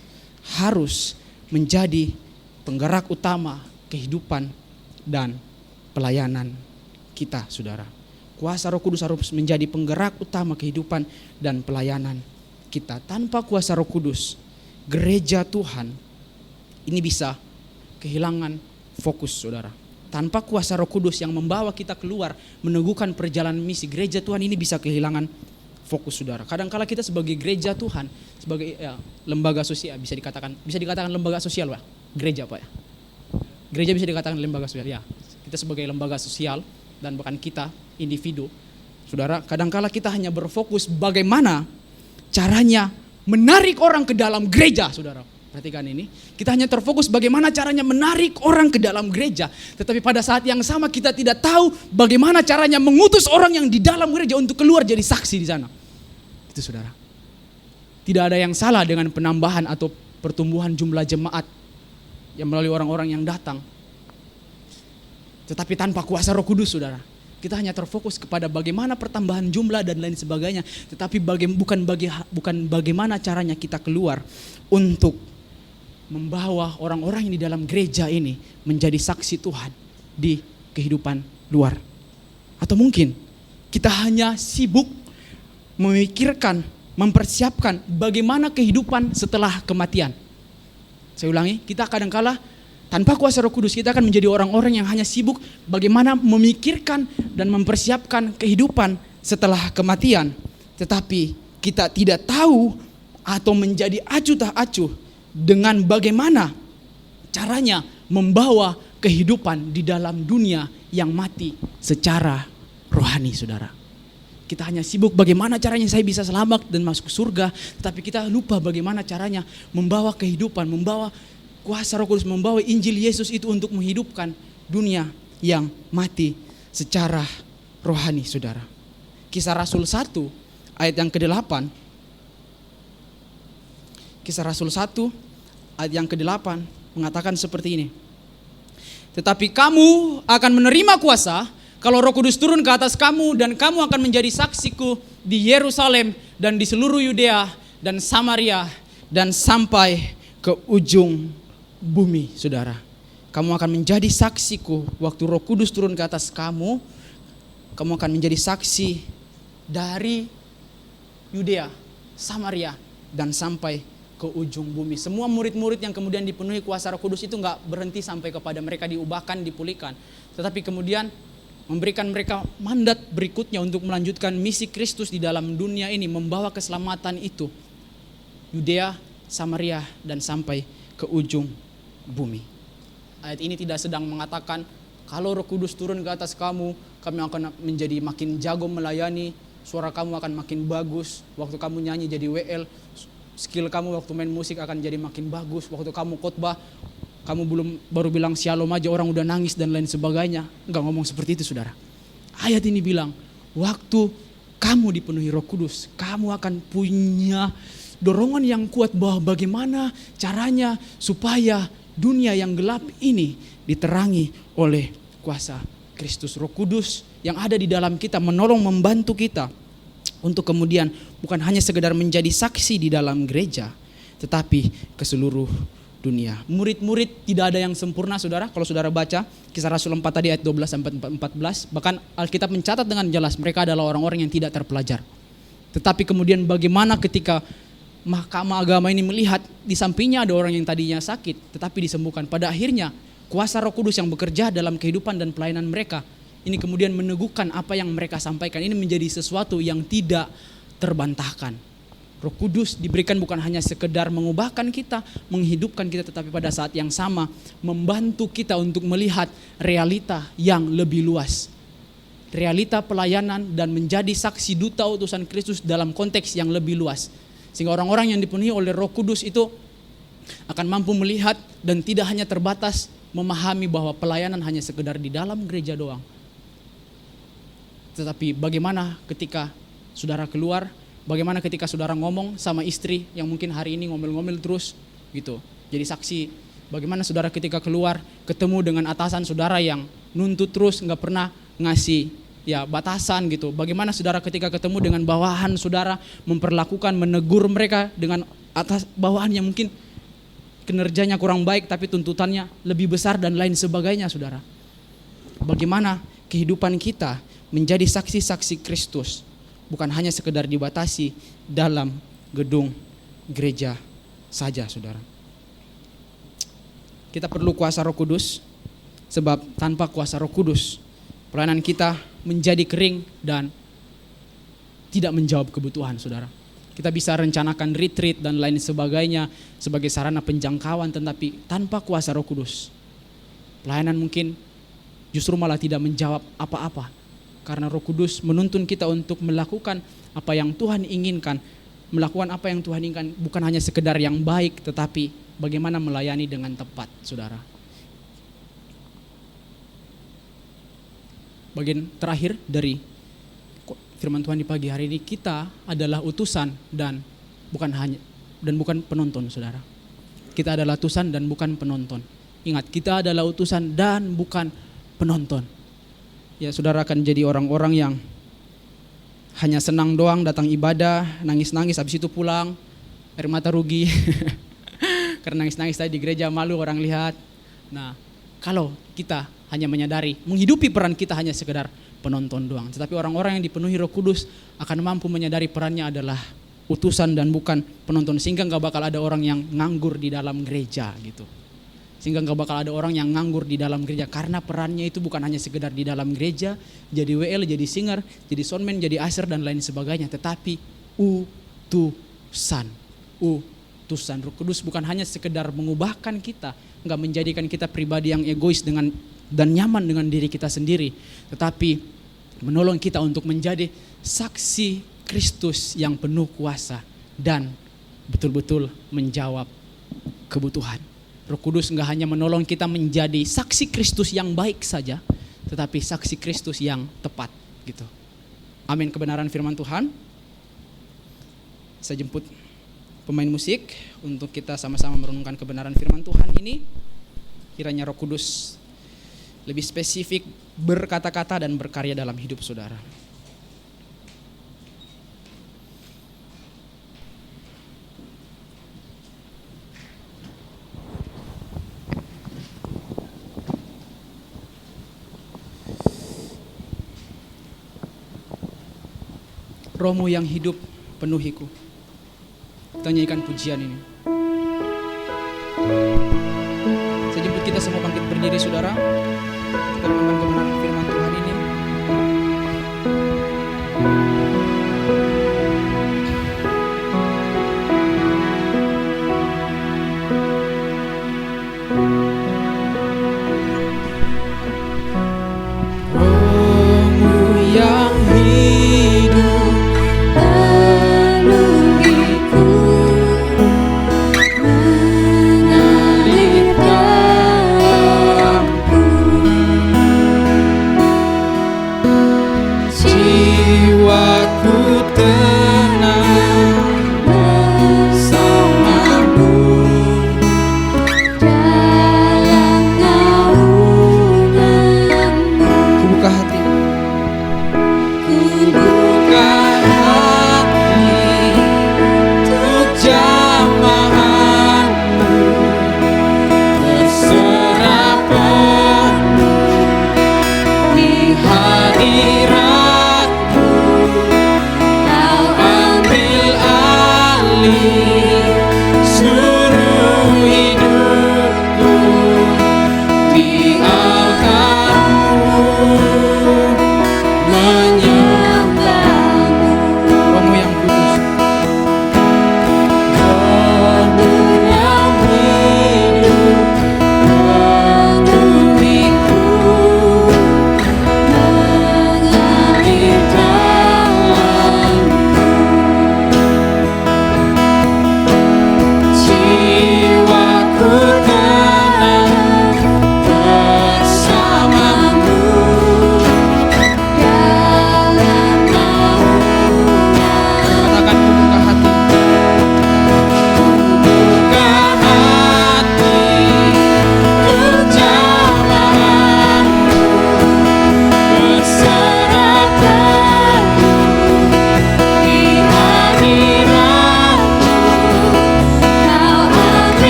Speaker 3: harus menjadi penggerak utama kehidupan dan pelayanan kita, saudara. Kuasa Roh Kudus harus menjadi penggerak utama kehidupan dan pelayanan kita. Tanpa kuasa Roh Kudus, gereja Tuhan ini bisa kehilangan fokus, saudara. Tanpa kuasa Roh Kudus yang membawa kita keluar meneguhkan perjalanan misi, gereja Tuhan ini bisa kehilangan fokus, saudara. Kadangkala kita sebagai gereja Tuhan, sebagai lembaga sosial, bisa dikatakan lembaga sosial, Pak. Gereja, Pak ya. Gereja bisa dikatakan lembaga sosial, ya. Kita sebagai lembaga sosial dan bahkan kita individu, saudara, kadangkala kita hanya berfokus bagaimana caranya menarik orang ke dalam gereja, saudara. Perhatikan ini, kita hanya terfokus bagaimana caranya menarik orang ke dalam gereja. Tetapi pada saat yang sama kita tidak tahu bagaimana caranya mengutus orang yang di dalam gereja untuk keluar jadi saksi di sana. Itu, saudara. Tidak ada yang salah dengan penambahan atau pertumbuhan jumlah jemaat yang melalui orang-orang yang datang. Tetapi tanpa kuasa Roh Kudus, saudara, kita hanya terfokus kepada bagaimana pertambahan jumlah dan lain sebagainya. Tetapi bukan bagaimana caranya kita keluar untuk membawa orang-orang yang di dalam gereja ini menjadi saksi Tuhan di kehidupan luar. Atau mungkin kita hanya sibuk memikirkan, mempersiapkan bagaimana kehidupan setelah kematian. Saya ulangi, kita kadangkala tanpa kuasa Roh Kudus kita akan menjadi orang-orang yang hanya sibuk bagaimana memikirkan dan mempersiapkan kehidupan setelah kematian. Tetapi kita tidak tahu atau menjadi acuh tak acuh dengan bagaimana caranya membawa kehidupan di dalam dunia yang mati secara rohani, saudara. Kita hanya sibuk bagaimana caranya saya bisa selamat dan masuk surga, tetapi kita lupa bagaimana caranya membawa kehidupan, membawa kuasa Roh Kudus, membawa Injil Yesus itu untuk menghidupkan dunia yang mati secara rohani, saudara. Kisah Rasul 1 ayat yang ke-8. Kisah Rasul 1 ayat yang ke-8 mengatakan seperti ini. Tetapi kamu akan menerima kuasa kalau Roh Kudus turun ke atas kamu, dan kamu akan menjadi saksiku di Yerusalem dan di seluruh Yudea dan Samaria dan sampai ke ujung bumi, saudara. Kamu akan menjadi saksiku waktu Roh Kudus turun ke atas kamu. Kamu akan menjadi saksi dari Yudea, Samaria dan sampai ke ujung bumi. Semua murid-murid yang kemudian dipenuhi kuasa Roh Kudus itu enggak berhenti sampai kepada mereka diubahkan, dipulihkan, tetapi kemudian memberikan mereka mandat berikutnya untuk melanjutkan misi Kristus di dalam dunia ini, membawa keselamatan itu Yudea, Samaria dan sampai ke ujung bumi. Ayat ini tidak sedang mengatakan kalau Roh Kudus turun ke atas kamu akan menjadi makin jago melayani, suara kamu akan makin bagus, waktu kamu nyanyi jadi WL, skill kamu waktu main musik akan jadi makin bagus, waktu kamu khotbah kamu baru bilang shalom aja orang udah nangis dan lain sebagainya. Enggak ngomong seperti itu, saudara. Ayat ini bilang waktu kamu dipenuhi Roh Kudus, kamu akan punya dorongan yang kuat bahwa bagaimana caranya supaya dunia yang gelap ini diterangi oleh kuasa Kristus. Roh Kudus yang ada di dalam kita menolong, membantu kita untuk kemudian bukan hanya sekedar menjadi saksi di dalam gereja, tetapi ke seluruh dunia. Murid-murid tidak ada yang sempurna, saudara. Kalau saudara baca Kisah Rasul 4 tadi ayat 12 sampai 14, bahkan Alkitab mencatat dengan jelas mereka adalah orang-orang yang tidak terpelajar. Tetapi kemudian bagaimana ketika mahkamah agama ini melihat di sampingnya ada orang yang tadinya sakit tetapi disembuhkan. Pada akhirnya kuasa Roh Kudus yang bekerja dalam kehidupan dan pelayanan mereka ini kemudian meneguhkan apa yang mereka sampaikan. Ini menjadi sesuatu yang tidak terbantahkan. Roh Kudus diberikan bukan hanya sekedar mengubahkan kita, menghidupkan kita, tetapi pada saat yang sama membantu kita untuk melihat realita yang lebih luas. Realita pelayanan dan menjadi saksi duta utusan Kristus dalam konteks yang lebih luas. Sehingga orang-orang yang dipenuhi oleh Roh Kudus itu akan mampu melihat dan tidak hanya terbatas memahami bahwa pelayanan hanya sekedar di dalam gereja doang. Tetapi bagaimana ketika saudara keluar, bagaimana ketika saudara ngomong sama istri yang mungkin hari ini ngomel-ngomel terus gitu. Jadi saksi, bagaimana saudara ketika keluar ketemu dengan atasan saudara yang nuntut terus, gak pernah ngasih batasan gitu. Bagaimana saudara ketika ketemu dengan bawahan saudara memperlakukan, menegur mereka dengan atas bawahan yang mungkin kinerjanya kurang baik tapi tuntutannya lebih besar dan lain sebagainya, saudara. Bagaimana kehidupan kita menjadi saksi-saksi Kristus bukan hanya sekedar dibatasi dalam gedung gereja saja, saudara. Kita perlu kuasa Roh Kudus, sebab tanpa kuasa Roh Kudus pelayanan kita menjadi kering dan tidak menjawab kebutuhan, saudara. Kita bisa rencanakan retreat dan lain sebagainya sebagai sarana penjangkauan, tetapi tanpa kuasa Roh Kudus pelayanan mungkin justru malah tidak menjawab apa-apa. Karena Roh Kudus menuntun kita untuk melakukan apa yang Tuhan inginkan. Melakukan apa yang Tuhan inginkan bukan hanya sekedar yang baik, tetapi bagaimana melayani dengan tepat, saudara. Bagian terakhir dari firman Tuhan di pagi hari ini, kita adalah utusan dan bukan penonton, saudara. Kita adalah utusan dan bukan penonton. Ingat, kita adalah utusan dan bukan penonton. Ya, saudara akan jadi orang-orang yang hanya senang doang datang ibadah, nangis-nangis habis itu pulang, air mata rugi. Karena nangis-nangis tadi di gereja, malu orang lihat. Nah, kalau kita hanya menyadari, menghidupi peran kita hanya sekedar penonton doang. Tetapi orang-orang yang dipenuhi Roh Kudus akan mampu menyadari perannya adalah utusan dan bukan penonton. Sehingga gak bakal ada orang yang nganggur di dalam gereja gitu. Sehingga gak bakal ada orang yang nganggur di dalam gereja. Karena perannya itu bukan hanya sekedar di dalam gereja, jadi WL, jadi singer, jadi soundman, jadi usher dan lain sebagainya. Tetapi utusan. Roh Kudus bukan hanya sekedar mengubahkan kita, gak menjadikan kita pribadi yang egois dan nyaman dengan diri kita sendiri. Tetapi menolong kita untuk menjadi saksi Kristus yang penuh kuasa dan betul-betul menjawab kebutuhan. Roh Kudus enggak hanya menolong kita menjadi saksi Kristus yang baik saja, tetapi saksi Kristus yang tepat gitu. Amin. Kebenaran firman Tuhan. Saya jemput pemain musik untuk kita sama-sama merenungkan kebenaran firman Tuhan ini. Kiranya Roh Kudus lebih spesifik berkata-kata dan berkarya dalam hidup saudara. Rohmu yang hidup penuhiku. Kita nyanyikan pujian ini. Saya jemput kita semua bangkit berdiri, saudara. Kita renungkan kebenaran firman Tuhan ini. Rohmu yang hidup
Speaker 2: penuhiku, mengalir dalamku.
Speaker 3: jiwaku tenang
Speaker 2: Bersamamu dalam naunganmu,
Speaker 3: ku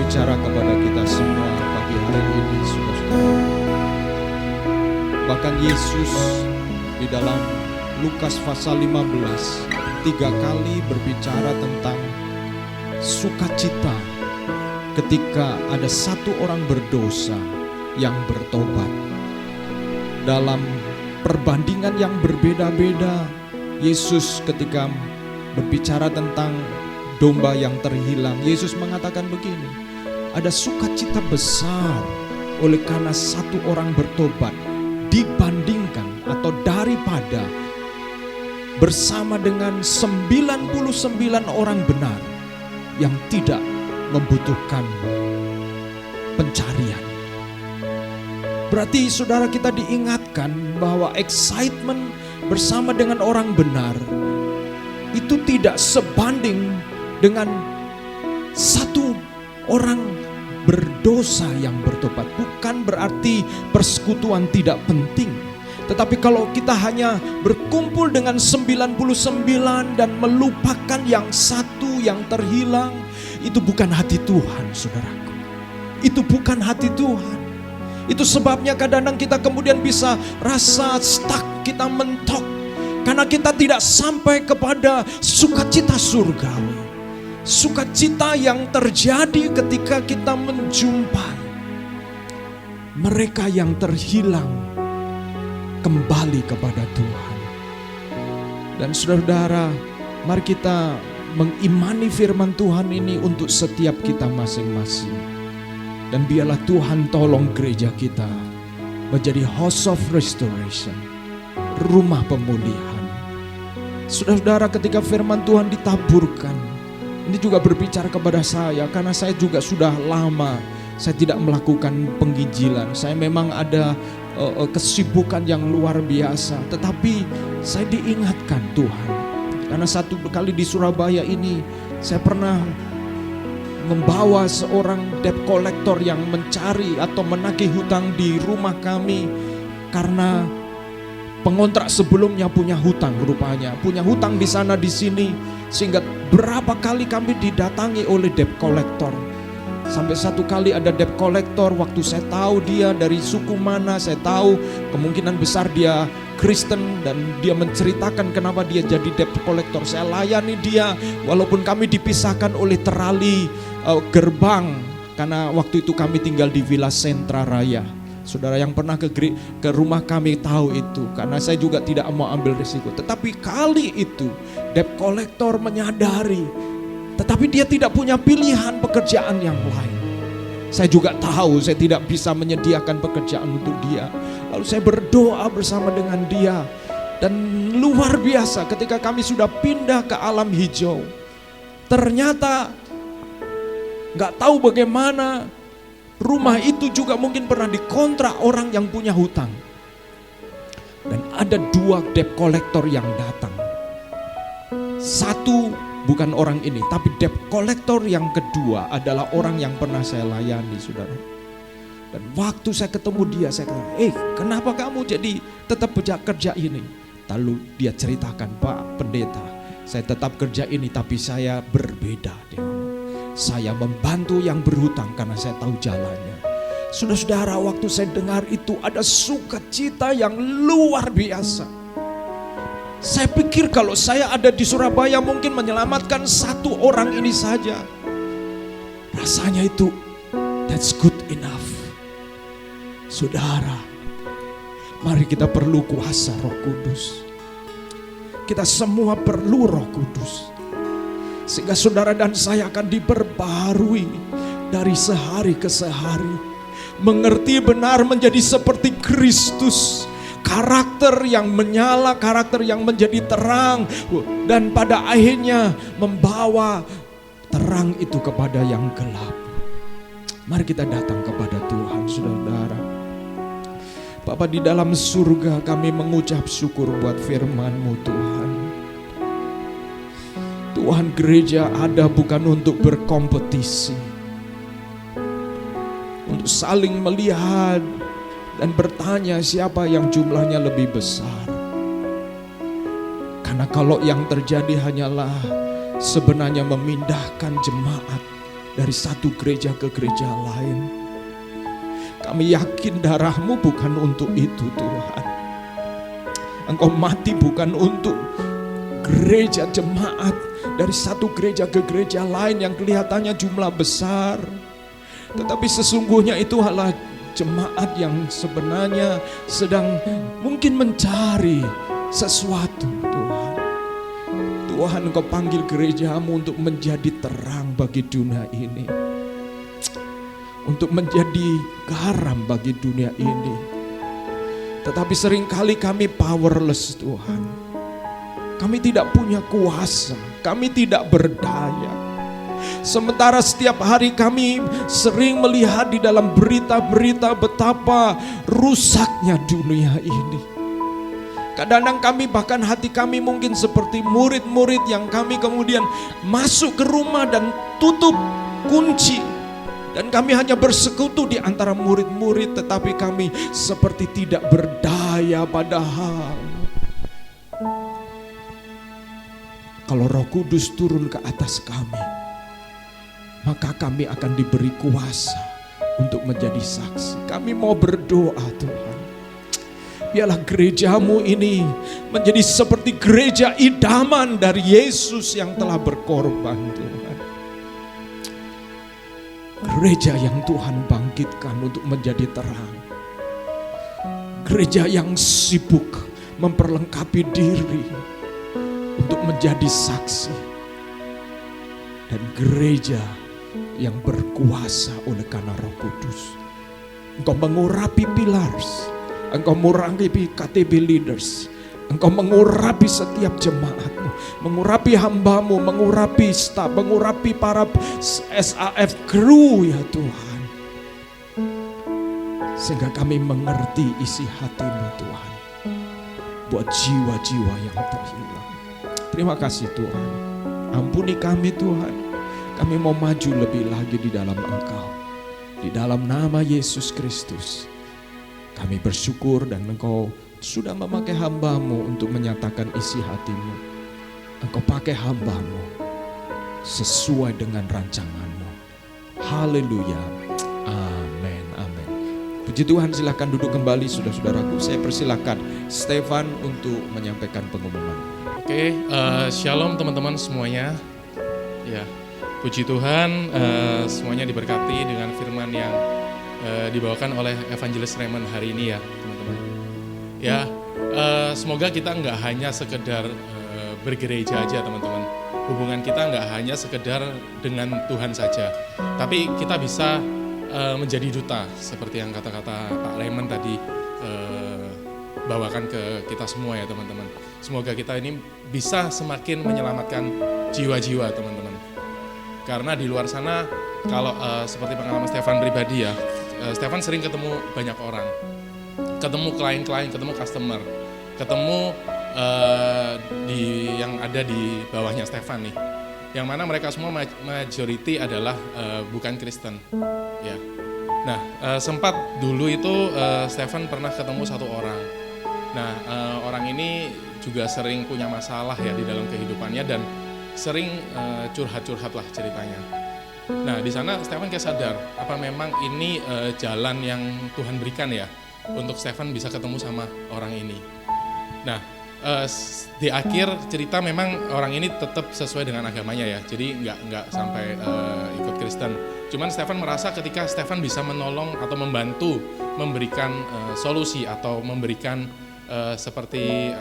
Speaker 4: berbicara kepada kita semua pagi hari ini, saudara-saudara. Bahkan Yesus di dalam Lukas pasal 15 3 kali berbicara tentang sukacita ketika ada satu orang berdosa yang bertobat. Dalam perbandingan yang berbeda-beda, Yesus ketika berbicara tentang domba yang terhilang, Yesus mengatakan begini, ada sukacita besar oleh karena satu orang bertobat dibandingkan atau daripada bersama dengan 99 orang benar yang tidak membutuhkan pencarian. Berarti saudara, kita diingatkan bahwa excitement bersama dengan orang benar itu tidak sebanding dengan satu orang berdosa yang bertobat. Bukan berarti persekutuan tidak penting. Tetapi kalau kita hanya berkumpul dengan 99 dan melupakan yang satu yang terhilang, itu bukan hati Tuhan, saudaraku. Itu bukan hati Tuhan. Itu sebabnya kadang-kadang kita kemudian bisa rasa stuck, kita mentok. Karena kita tidak sampai kepada sukacita surgawi. Sukacita yang terjadi ketika kita menjumpai mereka yang terhilang kembali kepada Tuhan. Dan saudara-saudara, mari kita mengimani firman Tuhan ini untuk setiap kita masing-masing. Dan biarlah Tuhan tolong gereja kita menjadi house of restoration, rumah pemulihan. Saudara-saudara, ketika firman Tuhan ditaburkan, ini juga berbicara kepada saya, karena saya juga sudah lama saya tidak melakukan penginjilan. Saya memang ada kesibukan yang luar biasa, tetapi saya diingatkan Tuhan. Karena satu kali di Surabaya ini saya pernah membawa seorang debt collector yang mencari atau menagih hutang di rumah kami karena pengontrak sebelumnya punya hutang, rupanya punya hutang di sana di sini, sehingga berapa kali kami didatangi oleh debt collector. Sampai satu kali ada debt collector, waktu saya tahu dia dari suku mana, saya tahu kemungkinan besar dia Kristen dan dia menceritakan kenapa dia jadi debt collector. Saya layani dia walaupun kami dipisahkan oleh terali gerbang, karena waktu itu kami tinggal di Villa Sentra Raya. Saudara yang pernah ke rumah kami tahu itu, karena saya juga tidak mau ambil risiko. Tetapi kali itu debt collector menyadari, tetapi dia tidak punya pilihan pekerjaan yang lain. Saya juga tahu saya tidak bisa menyediakan pekerjaan untuk dia. Lalu saya berdoa bersama dengan dia. Dan luar biasa ketika kami sudah pindah ke alam hijau, ternyata gak tahu bagaimana rumah itu juga mungkin pernah dikontrak orang yang punya hutang. Dan ada 2 debt collector yang datang. Satu bukan orang ini, tapi debt collector yang kedua adalah orang yang pernah saya layani, saudara. Dan waktu saya ketemu dia, saya kata, kenapa kamu jadi tetap kerja ini? Lalu dia ceritakan, Pak Pendeta, saya tetap kerja ini tapi saya berbeda. Dia ngomong, saya membantu yang berhutang karena saya tahu jalannya. Saudara-saudara, waktu saya dengar itu ada sukacita yang luar biasa. Saya pikir kalau saya ada di Surabaya mungkin menyelamatkan satu orang ini saja. Rasanya itu, that's good enough. Saudara, mari kita perlu kuasa Roh Kudus. Kita semua perlu Roh Kudus. Sehingga saudara dan saya akan diperbarui dari sehari ke sehari. Mengerti benar menjadi seperti Kristus. Karakter yang menyala, karakter yang menjadi terang, dan pada akhirnya membawa terang itu kepada yang gelap. Mari kita datang kepada Tuhan, saudara. Bapa di dalam surga, kami mengucap syukur buat firman-Mu, Tuhan. Tuhan, gereja ada bukan untuk berkompetisi, untuk saling melihat dan bertanya siapa yang jumlahnya lebih besar. Karena kalau yang terjadi hanyalah sebenarnya memindahkan jemaat dari satu gereja ke gereja lain. Kami yakin darah-Mu bukan untuk itu Tuhan. Engkau mati bukan untuk gereja jemaat dari satu gereja ke gereja lain yang kelihatannya jumlah besar. Tetapi sesungguhnya itu adalah jemaat yang sebenarnya sedang mungkin mencari sesuatu Tuhan. Tuhan, Engkau panggil gereja-Mu untuk menjadi terang bagi dunia ini. Untuk menjadi garam bagi dunia ini. Tetapi seringkali kami powerless Tuhan. Kami tidak punya kuasa, kami tidak berdaya. Sementara setiap hari kami sering melihat di dalam berita-berita betapa rusaknya dunia ini. Kadang-kadang kami bahkan hati kami mungkin seperti murid-murid yang kami kemudian masuk ke rumah dan tutup kunci. Dan kami hanya bersekutu di antara murid-murid, tetapi kami seperti tidak berdaya. Padahal kalau Roh Kudus turun ke atas kami, maka kami akan diberi kuasa untuk menjadi saksi. Kami mau berdoa Tuhan, biarlah gereja-Mu ini menjadi seperti gereja idaman dari Yesus yang telah berkorban Tuhan. Gereja yang Tuhan bangkitkan untuk menjadi terang. Gereja yang sibuk memperlengkapi diri untuk menjadi saksi. Dan gereja yang berkuasa oleh karena Roh Kudus. Engkau mengurapi pillars, Engkau mengurapi KTB leaders, Engkau mengurapi setiap jemaat-Mu, mengurapi hamba-Mu, mengurapi staf, mengurapi para SAF kru ya Tuhan. Sehingga kami mengerti isi hati-Mu Tuhan, buat jiwa-jiwa yang terhilang. Terima kasih Tuhan, ampuni kami Tuhan, kami mau maju lebih lagi di dalam Engkau. Di dalam nama Yesus Kristus, kami bersyukur dan Engkau sudah memakai hamba-Mu untuk menyatakan isi hati-Mu. Engkau pakai hamba-Mu sesuai dengan rancangan-Mu. Haleluya. Amin. Amin. Puji Tuhan, silakan duduk kembali saudara-saudaraku. Saya persilakan Stefan untuk menyampaikan pengumuman.
Speaker 5: Oke, shalom teman-teman semuanya. Ya, puji Tuhan, semuanya diberkati dengan firman yang dibawakan oleh Evangelist Raymond hari ini ya teman-teman. Ya, semoga kita nggak hanya sekedar bergereja aja teman-teman. Hubungan kita nggak hanya sekedar dengan Tuhan saja, tapi kita bisa menjadi duta seperti yang kata-kata Pak Raymond tadi bawakan ke kita semua ya teman-teman. Semoga kita ini bisa semakin menyelamatkan jiwa-jiwa teman-teman. Karena di luar sana kalau seperti pengalaman Stefan pribadi ya, Stefan sering ketemu banyak orang. Ketemu klien-klien, ketemu customer, ketemu yang ada di bawahnya Stefan nih, yang mana mereka semua majority adalah bukan Kristen, ya. Nah, sempat dulu itu Stefan pernah ketemu satu orang. Nah, orang ini juga sering punya masalah ya di dalam kehidupannya dan sering curhat-curhat lah ceritanya. Nah, di sana Stefan kayak sadar, apa memang ini jalan yang Tuhan berikan ya, untuk Stefan bisa ketemu sama orang ini. Nah, di akhir cerita memang orang ini tetap sesuai dengan agamanya ya, jadi nggak sampai ikut Kristen. Cuman Stefan merasa ketika Stefan bisa menolong atau membantu memberikan solusi atau memberikan seperti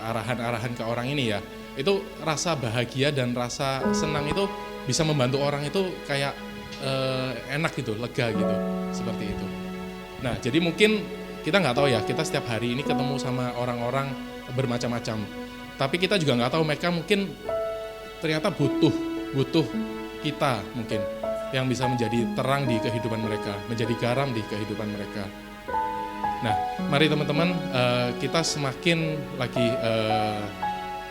Speaker 5: arahan-arahan ke orang ini ya, itu rasa bahagia dan rasa senang itu bisa membantu orang itu kayak enak gitu, lega gitu, seperti itu. Nah, jadi mungkin kita nggak tahu ya, kita setiap hari ini ketemu sama orang-orang bermacam-macam. Tapi kita juga nggak tahu mereka mungkin ternyata butuh kita mungkin yang bisa menjadi terang di kehidupan mereka, menjadi garam di kehidupan mereka. Nah, mari teman-teman kita semakin lagi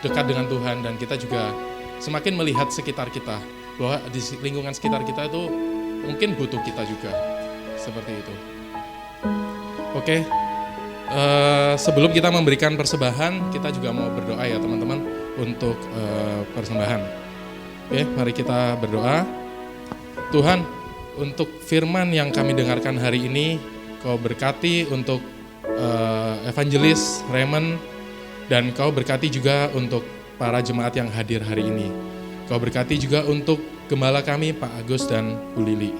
Speaker 5: dekat dengan Tuhan dan kita juga semakin melihat sekitar kita bahwa di lingkungan sekitar kita itu mungkin butuh kita juga, seperti itu. Oke, sebelum kita memberikan persembahan, kita juga mau berdoa ya teman-teman untuk persembahan. Oke, mari kita berdoa. Tuhan, untuk firman yang kami dengarkan hari ini, Kau berkati untuk evangelis Raymond, dan Kau berkati juga untuk para jemaat yang hadir hari ini. Kau berkati juga untuk gembala kami, Pak Agus dan Bu Lili.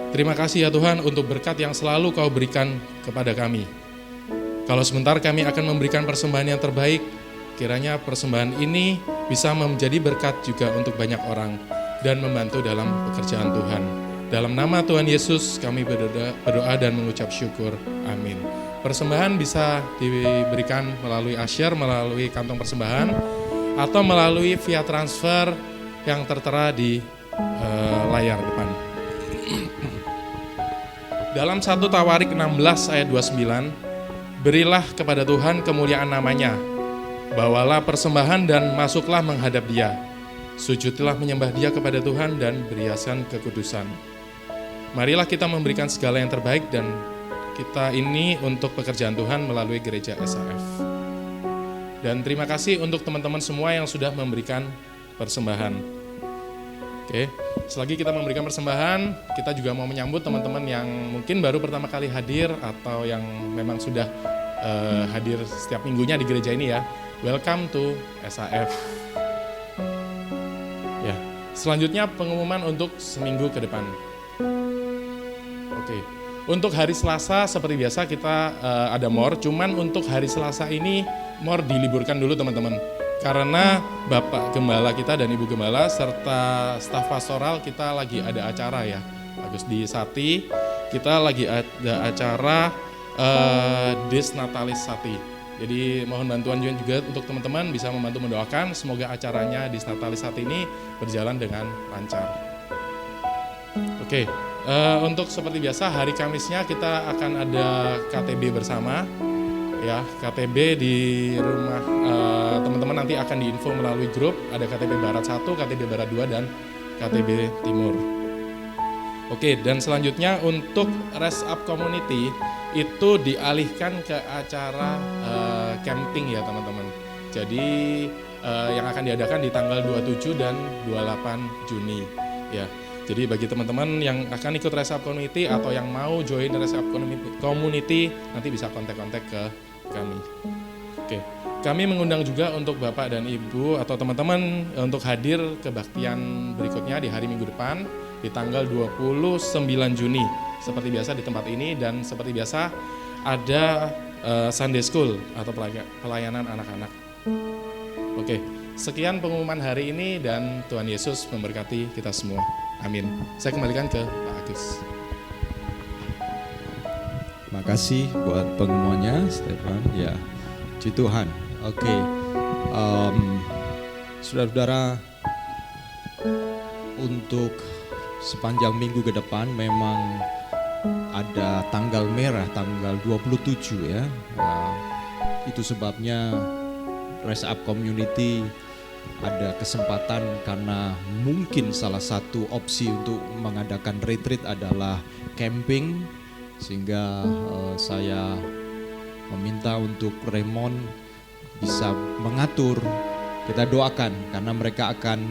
Speaker 5: Terima kasih ya Tuhan untuk berkat yang selalu Kau berikan kepada kami. Kalau sebentar kami akan memberikan persembahan yang terbaik, kiranya persembahan ini bisa menjadi berkat juga untuk banyak orang dan membantu dalam pekerjaan Tuhan. Dalam nama Tuhan Yesus kami berdoa dan mengucap syukur. Amin. Persembahan bisa diberikan melalui asyir, melalui kantong persembahan, atau melalui via transfer yang tertera di layar depan. Dalam 1 Tawarik 16 ayat 29, berilah kepada Tuhan kemuliaan namanya, bawalah persembahan dan masuklah menghadap Dia. Sujudlah menyembah Dia kepada Tuhan dan beriasan kekudusan. Marilah kita memberikan segala yang terbaik dan kita ini untuk pekerjaan Tuhan melalui gereja SAF. Dan terima kasih untuk teman-teman semua yang sudah memberikan persembahan. Oke, selagi kita memberikan persembahan, kita juga mau menyambut teman-teman yang mungkin baru pertama kali hadir atau yang memang sudah hadir setiap minggunya di gereja ini ya. Welcome to SAF. Ya, selanjutnya pengumuman untuk seminggu ke depan. Oke, untuk hari Selasa seperti biasa kita ada MOR, cuman untuk hari Selasa ini MOR diliburkan dulu teman-teman. Karena Bapak Gembala kita dan Ibu Gembala serta staf pastoral kita lagi ada acara ya. Bagus di Sati, kita lagi ada acara Desnatalis Sati. Jadi mohon bantuan juga untuk teman-teman bisa membantu mendoakan semoga acaranya Desnatalis Sati ini berjalan dengan lancar. Oke, untuk seperti biasa hari Kamisnya kita akan ada KTB bersama. Ya, KTB di rumah teman-teman nanti akan diinfo melalui grup. Ada KTB Barat 1, KTB Barat 2, dan KTB Timur. Oke, dan selanjutnya untuk Rest Up Community itu dialihkan ke acara camping ya teman-teman. Jadi yang akan diadakan di tanggal 27 dan 28 Juni. Ya, jadi bagi teman-teman yang akan ikut Rest Up Community atau yang mau join Rest Up Community nanti bisa kontak-kontak ke kami. Oke, kami mengundang juga untuk Bapak dan Ibu atau teman-teman untuk hadir kebaktian berikutnya di hari Minggu depan di tanggal 29 Juni. Seperti biasa di tempat ini dan seperti biasa ada Sunday School atau pelayanan anak-anak. Oke, sekian pengumuman hari ini dan Tuhan Yesus memberkati kita semua. Amin. Saya kembalikan ke Pak Agus.
Speaker 4: Makasih buat pengumumannya, Stefan. Ya, puji Tuhan. Oke, saudara-saudara, untuk sepanjang minggu ke depan memang ada tanggal merah, tanggal 27 ya. Itu sebabnya Rise Up Community ada kesempatan karena mungkin salah satu opsi untuk mengadakan retreat adalah camping. Sehingga saya meminta untuk Raymond bisa mengatur, kita doakan karena mereka akan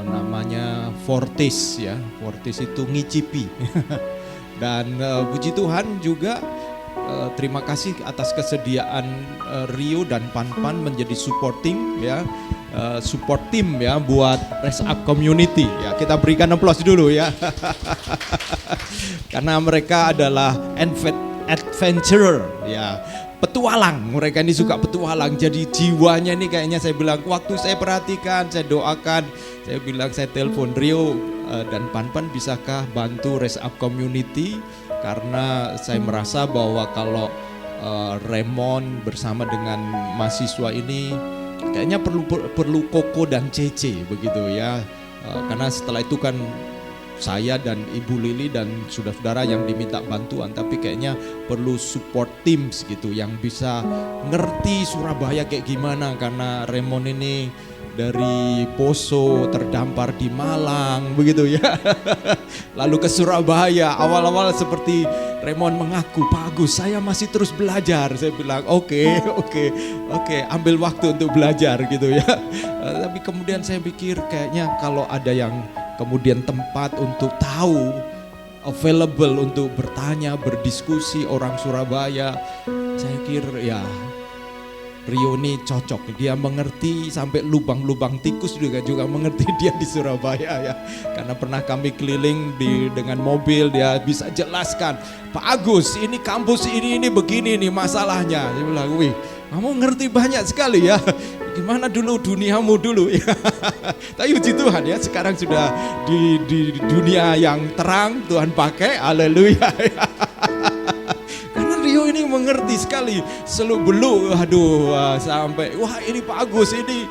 Speaker 4: namanya Fortis ya, Fortis itu ngicipi. Dan puji Tuhan juga terima kasih atas kesediaan Rio dan Pan menjadi support team ya, support team ya buat Rise Up Community ya. Kita berikan aplaus dulu ya. Karena mereka adalah adventurer ya, petualang. Mereka ini suka petualang. Jadi jiwanya ini kayaknya saya bilang waktu saya perhatikan, saya doakan, saya bilang saya telepon Rio dan Pan bisakah bantu Rise Up Community karena saya merasa bahwa kalau Raymond bersama dengan mahasiswa ini kayaknya perlu Koko dan Cece begitu ya. Karena setelah itu kan saya dan Ibu Lili dan saudara-saudara yang diminta bantuan, tapi kayaknya perlu support teams gitu yang bisa ngerti Surabaya kayak gimana, karena Raymond ini dari Poso terdampar di Malang begitu ya. Lalu ke Surabaya, awal-awal seperti Raymond mengaku, Pak Agus saya masih terus belajar. Saya bilang oke, ambil waktu untuk belajar gitu ya. Tapi kemudian saya pikir kayaknya kalau ada yang kemudian tempat untuk tahu, available untuk bertanya, berdiskusi orang Surabaya. Saya kira ya Rio ini cocok, dia mengerti sampai lubang-lubang tikus juga mengerti dia di Surabaya ya. Karena pernah kami keliling dengan mobil, dia bisa jelaskan, Pak Agus ini kampus ini begini nih masalahnya. Dia bilang, wih kamu ngerti banyak sekali ya, gimana dulu duniamu dulu ya. Tapi puji Tuhan ya, sekarang sudah di dunia yang terang Tuhan pakai, haleluya ya. Rio ini mengerti sekali seluk beluk, sampai wah ini Pak Agus ini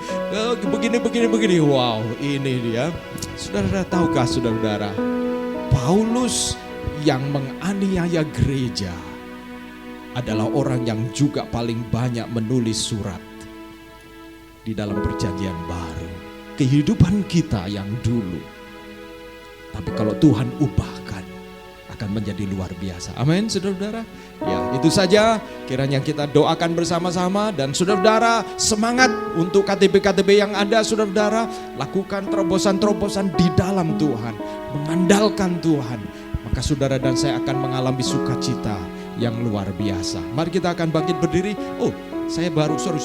Speaker 4: begini, wow ini dia. Saudara tahukah saudara, Paulus yang menganiaya gereja adalah orang yang juga paling banyak menulis surat di dalam perjanjian baru. Kehidupan kita yang dulu, tapi kalau Tuhan ubahkan akan menjadi luar biasa. Amin, saudara-saudara. Ya, itu saja kiranya kita doakan bersama-sama, dan saudara-saudara semangat untuk KTB-KTB yang ada, saudara-saudara lakukan terobosan-terobosan di dalam Tuhan, mengandalkan Tuhan. Maka saudara dan saya akan mengalami sukacita yang luar biasa. Mari kita akan bangkit berdiri. Oh, saya baru sorry.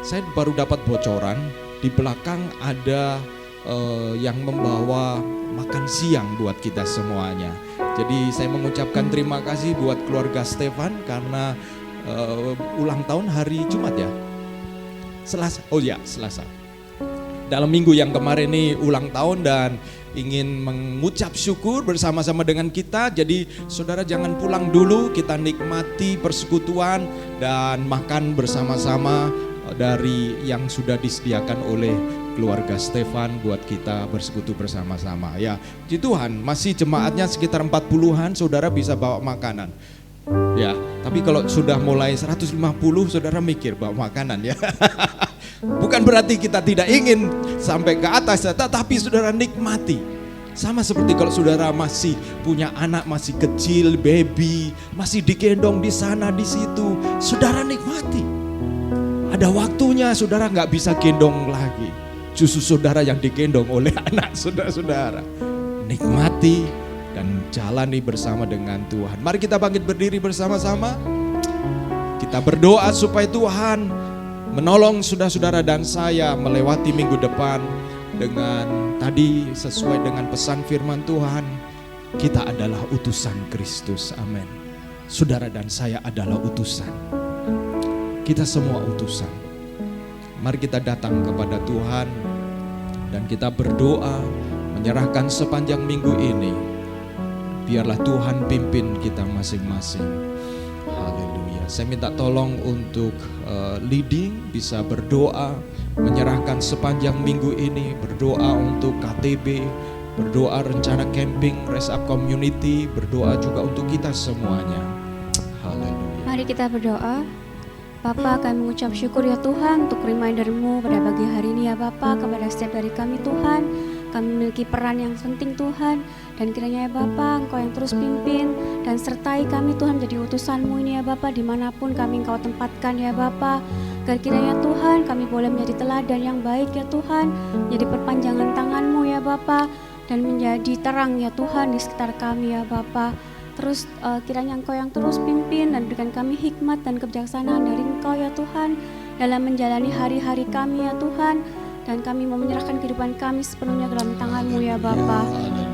Speaker 4: Saya baru dapat bocoran di belakang ada yang membawa makan siang buat kita semuanya. Jadi saya mengucapkan terima kasih buat keluarga Stefan karena ulang tahun hari Jumat ya. Selasa. Oh ya, Selasa. Dalam minggu yang kemarin ini ulang tahun dan ingin mengucap syukur bersama-sama dengan kita. Jadi saudara jangan pulang dulu, kita nikmati persekutuan dan makan bersama-sama dari yang sudah disediakan oleh keluarga Stefan buat kita bersekutu bersama-sama ya. Puji Tuhan, masih jemaatnya sekitar 40-an, saudara bisa bawa makanan. Ya, tapi kalau sudah mulai 150 saudara mikir bawa makanan ya. Bukan berarti kita tidak ingin sampai ke atas, tetapi saudara nikmati. Sama seperti kalau saudara masih punya anak masih kecil, baby, masih digendong di sana di situ, saudara nikmati. Ada waktunya saudara nggak bisa gendong lagi. Justru saudara yang digendong oleh anak saudara-saudara. Nikmati dan jalani bersama dengan Tuhan. Mari kita bangkit berdiri bersama-sama. Kita berdoa supaya Tuhan menolong saudara-saudara dan saya melewati minggu depan dengan tadi sesuai dengan pesan firman Tuhan. Kita adalah utusan Kristus. Amin. Saudara dan saya adalah utusan. Kita semua utusan. Mari kita datang kepada Tuhan dan kita berdoa, menyerahkan sepanjang minggu ini. Biarlah Tuhan pimpin kita masing-masing. Haleluya. Saya minta tolong untuk leading bisa berdoa, menyerahkan sepanjang minggu ini, berdoa untuk KTB, berdoa rencana camping, Rise Up Community, berdoa juga untuk kita semuanya. Haleluya.
Speaker 6: Mari kita berdoa. Bapa, kami mengucap syukur ya Tuhan untuk reminder-Mu pada pagi hari ini ya Bapa, kepada setiap dari kami Tuhan. Kami memiliki peran yang penting Tuhan, dan kiranya ya Bapa Engkau yang terus pimpin dan sertai kami Tuhan jadi utusan-Mu ini ya Bapa, dimanapun kami Engkau tempatkan ya Bapa. Agar kiranya Tuhan kami boleh menjadi teladan yang baik ya Tuhan, menjadi perpanjangan tangan-Mu ya Bapa, dan menjadi terang ya Tuhan di sekitar kami ya Bapa. Terus kiranya Engkau yang terus pimpin dan berikan kami hikmat dan kebijaksanaan dari Engkau ya Tuhan dalam menjalani hari-hari kami ya Tuhan. Dan kami mau menyerahkan kehidupan kami sepenuhnya ke dalam tangan-Mu ya Bapa.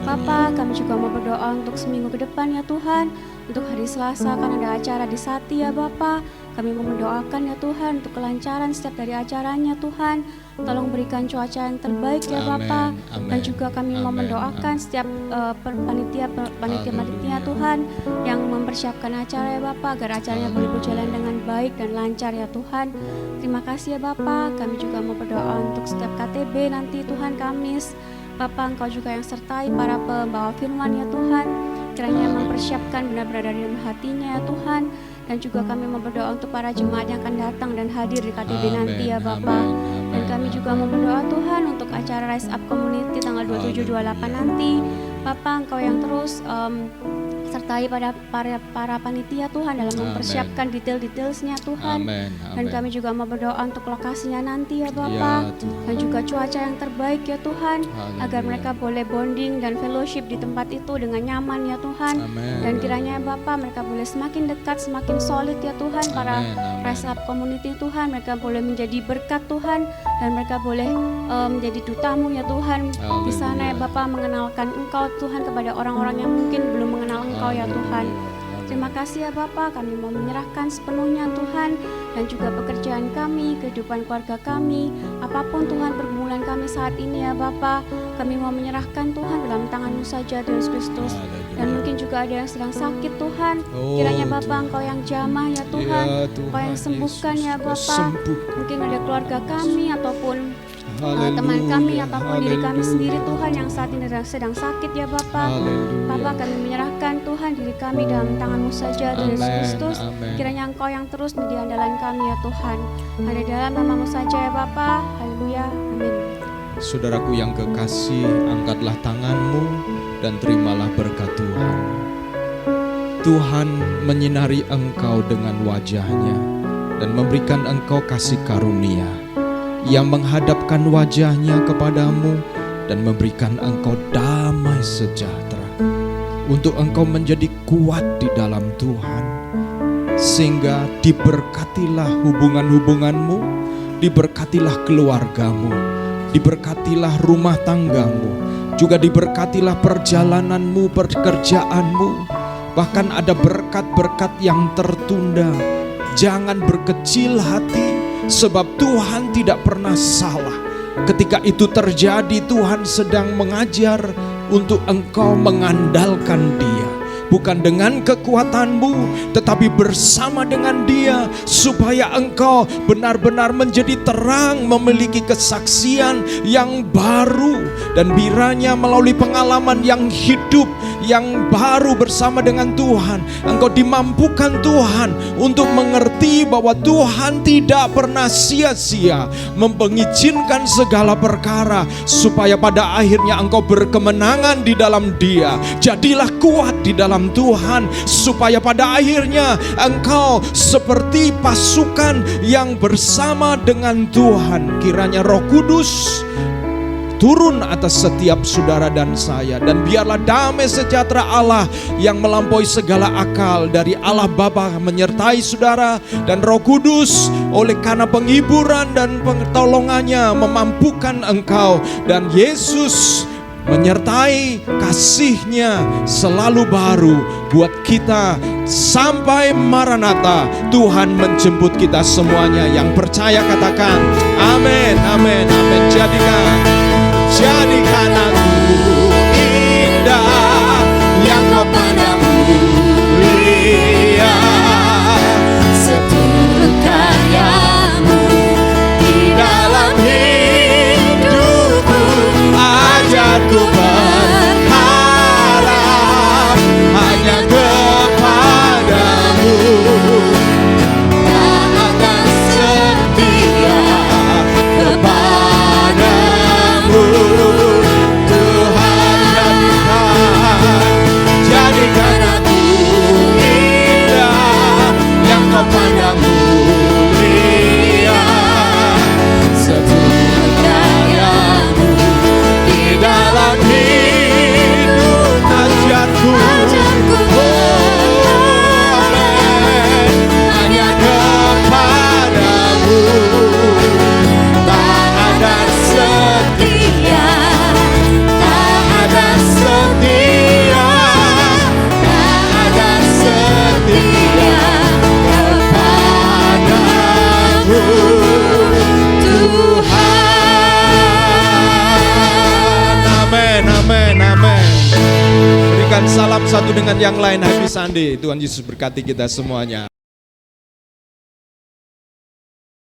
Speaker 6: Bapa, kami juga mau berdoa untuk seminggu ke depan ya Tuhan. Untuk hari Selasa akan ada acara di Sati ya Bapa. Kami mau mendoakan ya Tuhan untuk kelancaran setiap dari acaranya Tuhan. Tolong berikan cuaca yang terbaik ya Bapa. Dan juga kami mau mendoakan setiap panitia Tuhan yang mempersiapkan acara ya Bapa, agar acaranya boleh berjalan dengan baik dan lancar ya Tuhan. Terima kasih ya Bapa. Kami juga mau berdoa untuk setiap KTB nanti Tuhan Kamis. Bapa, Engkau juga yang sertai para pembawa firman ya Tuhan. Kiranya mempersiapkan benar-benar dari dalam hatinya ya Tuhan. Dan juga kami mau berdoa untuk para jemaat yang akan datang dan hadir di KTB nanti ya Bapa. Dan kami juga mau berdoa Tuhan untuk acara Rise Up Community tanggal 27-28 nanti. Bapa, Engkau yang terus sertai pada para panitia Tuhan dalam
Speaker 4: Amin.
Speaker 6: mempersiapkan detail-detailsnya Tuhan.
Speaker 4: Amin.
Speaker 6: Dan kami juga mau berdoa untuk lokasinya nanti ya Bapa,
Speaker 4: Ya, Tuhan.
Speaker 6: dan juga cuaca yang terbaik ya Tuhan,
Speaker 4: Haleluya.
Speaker 6: agar mereka boleh bonding dan fellowship di tempat itu dengan nyaman ya Tuhan.
Speaker 4: Amin.
Speaker 6: Dan kiranya ya Bapa, mereka boleh semakin dekat, semakin solid ya Tuhan. Para
Speaker 4: Amin, amin.
Speaker 6: Rise Up Community Tuhan, mereka boleh menjadi berkat Tuhan, dan mereka boleh menjadi dutamu ya Tuhan. Di sana ya Bapa, mengenalkan Engkau Tuhan kepada orang-orang yang mungkin belum mengenal Engkau ya Tuhan. Terima kasih ya Bapa, kami mau menyerahkan sepenuhnya Tuhan, dan juga pekerjaan kami, kehidupan keluarga kami, apapun Tuhan pergumulan kami saat ini ya Bapa, kami mau menyerahkan Tuhan dalam tangan-Mu saja Tuhan Yesus Kristus. Dan mungkin juga ada yang sedang sakit Tuhan,
Speaker 4: Oh,
Speaker 6: kiranya Bapa Engkau yang jamah ya Tuhan,
Speaker 4: Ya, Tuhan
Speaker 6: Engkau yang sembuhkan
Speaker 4: Yesus,
Speaker 6: ya
Speaker 4: Engkau
Speaker 6: Bapa.
Speaker 4: sembuhkan.
Speaker 6: Mungkin ada keluarga kami ataupun
Speaker 4: Haleluya,
Speaker 6: teman kami ataupun diri kami
Speaker 4: haleluya.
Speaker 6: sendiri Tuhan yang saat ini sedang sakit ya Bapa.
Speaker 4: Haleluya.
Speaker 6: Bapa, kami menyerahkan Tuhan diri kami dalam tangan-Mu saja Tuhan Yesus
Speaker 4: Amin,
Speaker 6: Kristus.
Speaker 4: amin.
Speaker 6: Kiranya Engkau yang terus menjadi andalan kami ya Tuhan. Hanya dalam nama-Mu saja ya Bapa. Haleluya. Amin.
Speaker 4: Saudaraku yang kekasih, angkatlah tanganmu dan terimalah berkat Tuhan. Tuhan menyinari engkau dengan wajahnya dan memberikan engkau kasih karunia. Ia menghadapkan wajahnya kepadamu dan memberikan engkau damai sejahtera, untuk engkau menjadi kuat di dalam Tuhan, sehingga diberkatilah hubungan-hubunganmu, diberkatilah keluargamu, diberkatilah rumah tanggamu, juga diberkatilah perjalananmu, pekerjaanmu. Bahkan ada berkat-berkat yang tertunda. Jangan berkecil hati, sebab Tuhan tidak pernah salah. Ketika itu terjadi, Tuhan sedang mengajar untuk engkau mengandalkan Dia. Bukan dengan kekuatanmu, tetapi bersama dengan Dia, supaya engkau benar-benar menjadi terang, memiliki kesaksian yang baru, dan biranya melalui pengalaman yang hidup, yang baru bersama dengan Tuhan, engkau dimampukan Tuhan untuk mengerti bahwa Tuhan tidak pernah sia-sia mengizinkan segala perkara, supaya pada akhirnya engkau berkemenangan di dalam Dia. Jadilah kuat di dalam Tuhan, supaya pada akhirnya engkau seperti pasukan yang bersama dengan Tuhan. Kiranya Roh Kudus turun atas setiap saudara dan saya, dan biarlah damai sejahtera Allah yang melampaui segala akal dari Allah Bapa menyertai saudara, dan Roh Kudus oleh karena penghiburan dan pertolongannya memampukan engkau, dan Yesus menyertai kasih-Nya selalu baru buat kita sampai Maranatha. Tuhan menjemput kita semuanya. Yang percaya katakan amin, amin, amin. Jadikan aku indah yang kau pandang mulia,
Speaker 2: Seturut karya-Mu
Speaker 4: di dalam hidupku. Ajarku berharap hanya kepadamu,
Speaker 2: tak akan
Speaker 4: setia kepadamu. Tuhan dan Tuhan, jadikan aku indah yang kau pandang mulia,
Speaker 2: seturut karya-Mu
Speaker 4: di dalam hidup. Ajarku amin, hanya kepadamu, tak ada setia, tak ada setia, tak ada setia kepadamu, Tuhan. Amin, amin, amin. Berikan salam satu dengan yang lain. Happy Sunday. Tuhan Yesus berkati kita semuanya.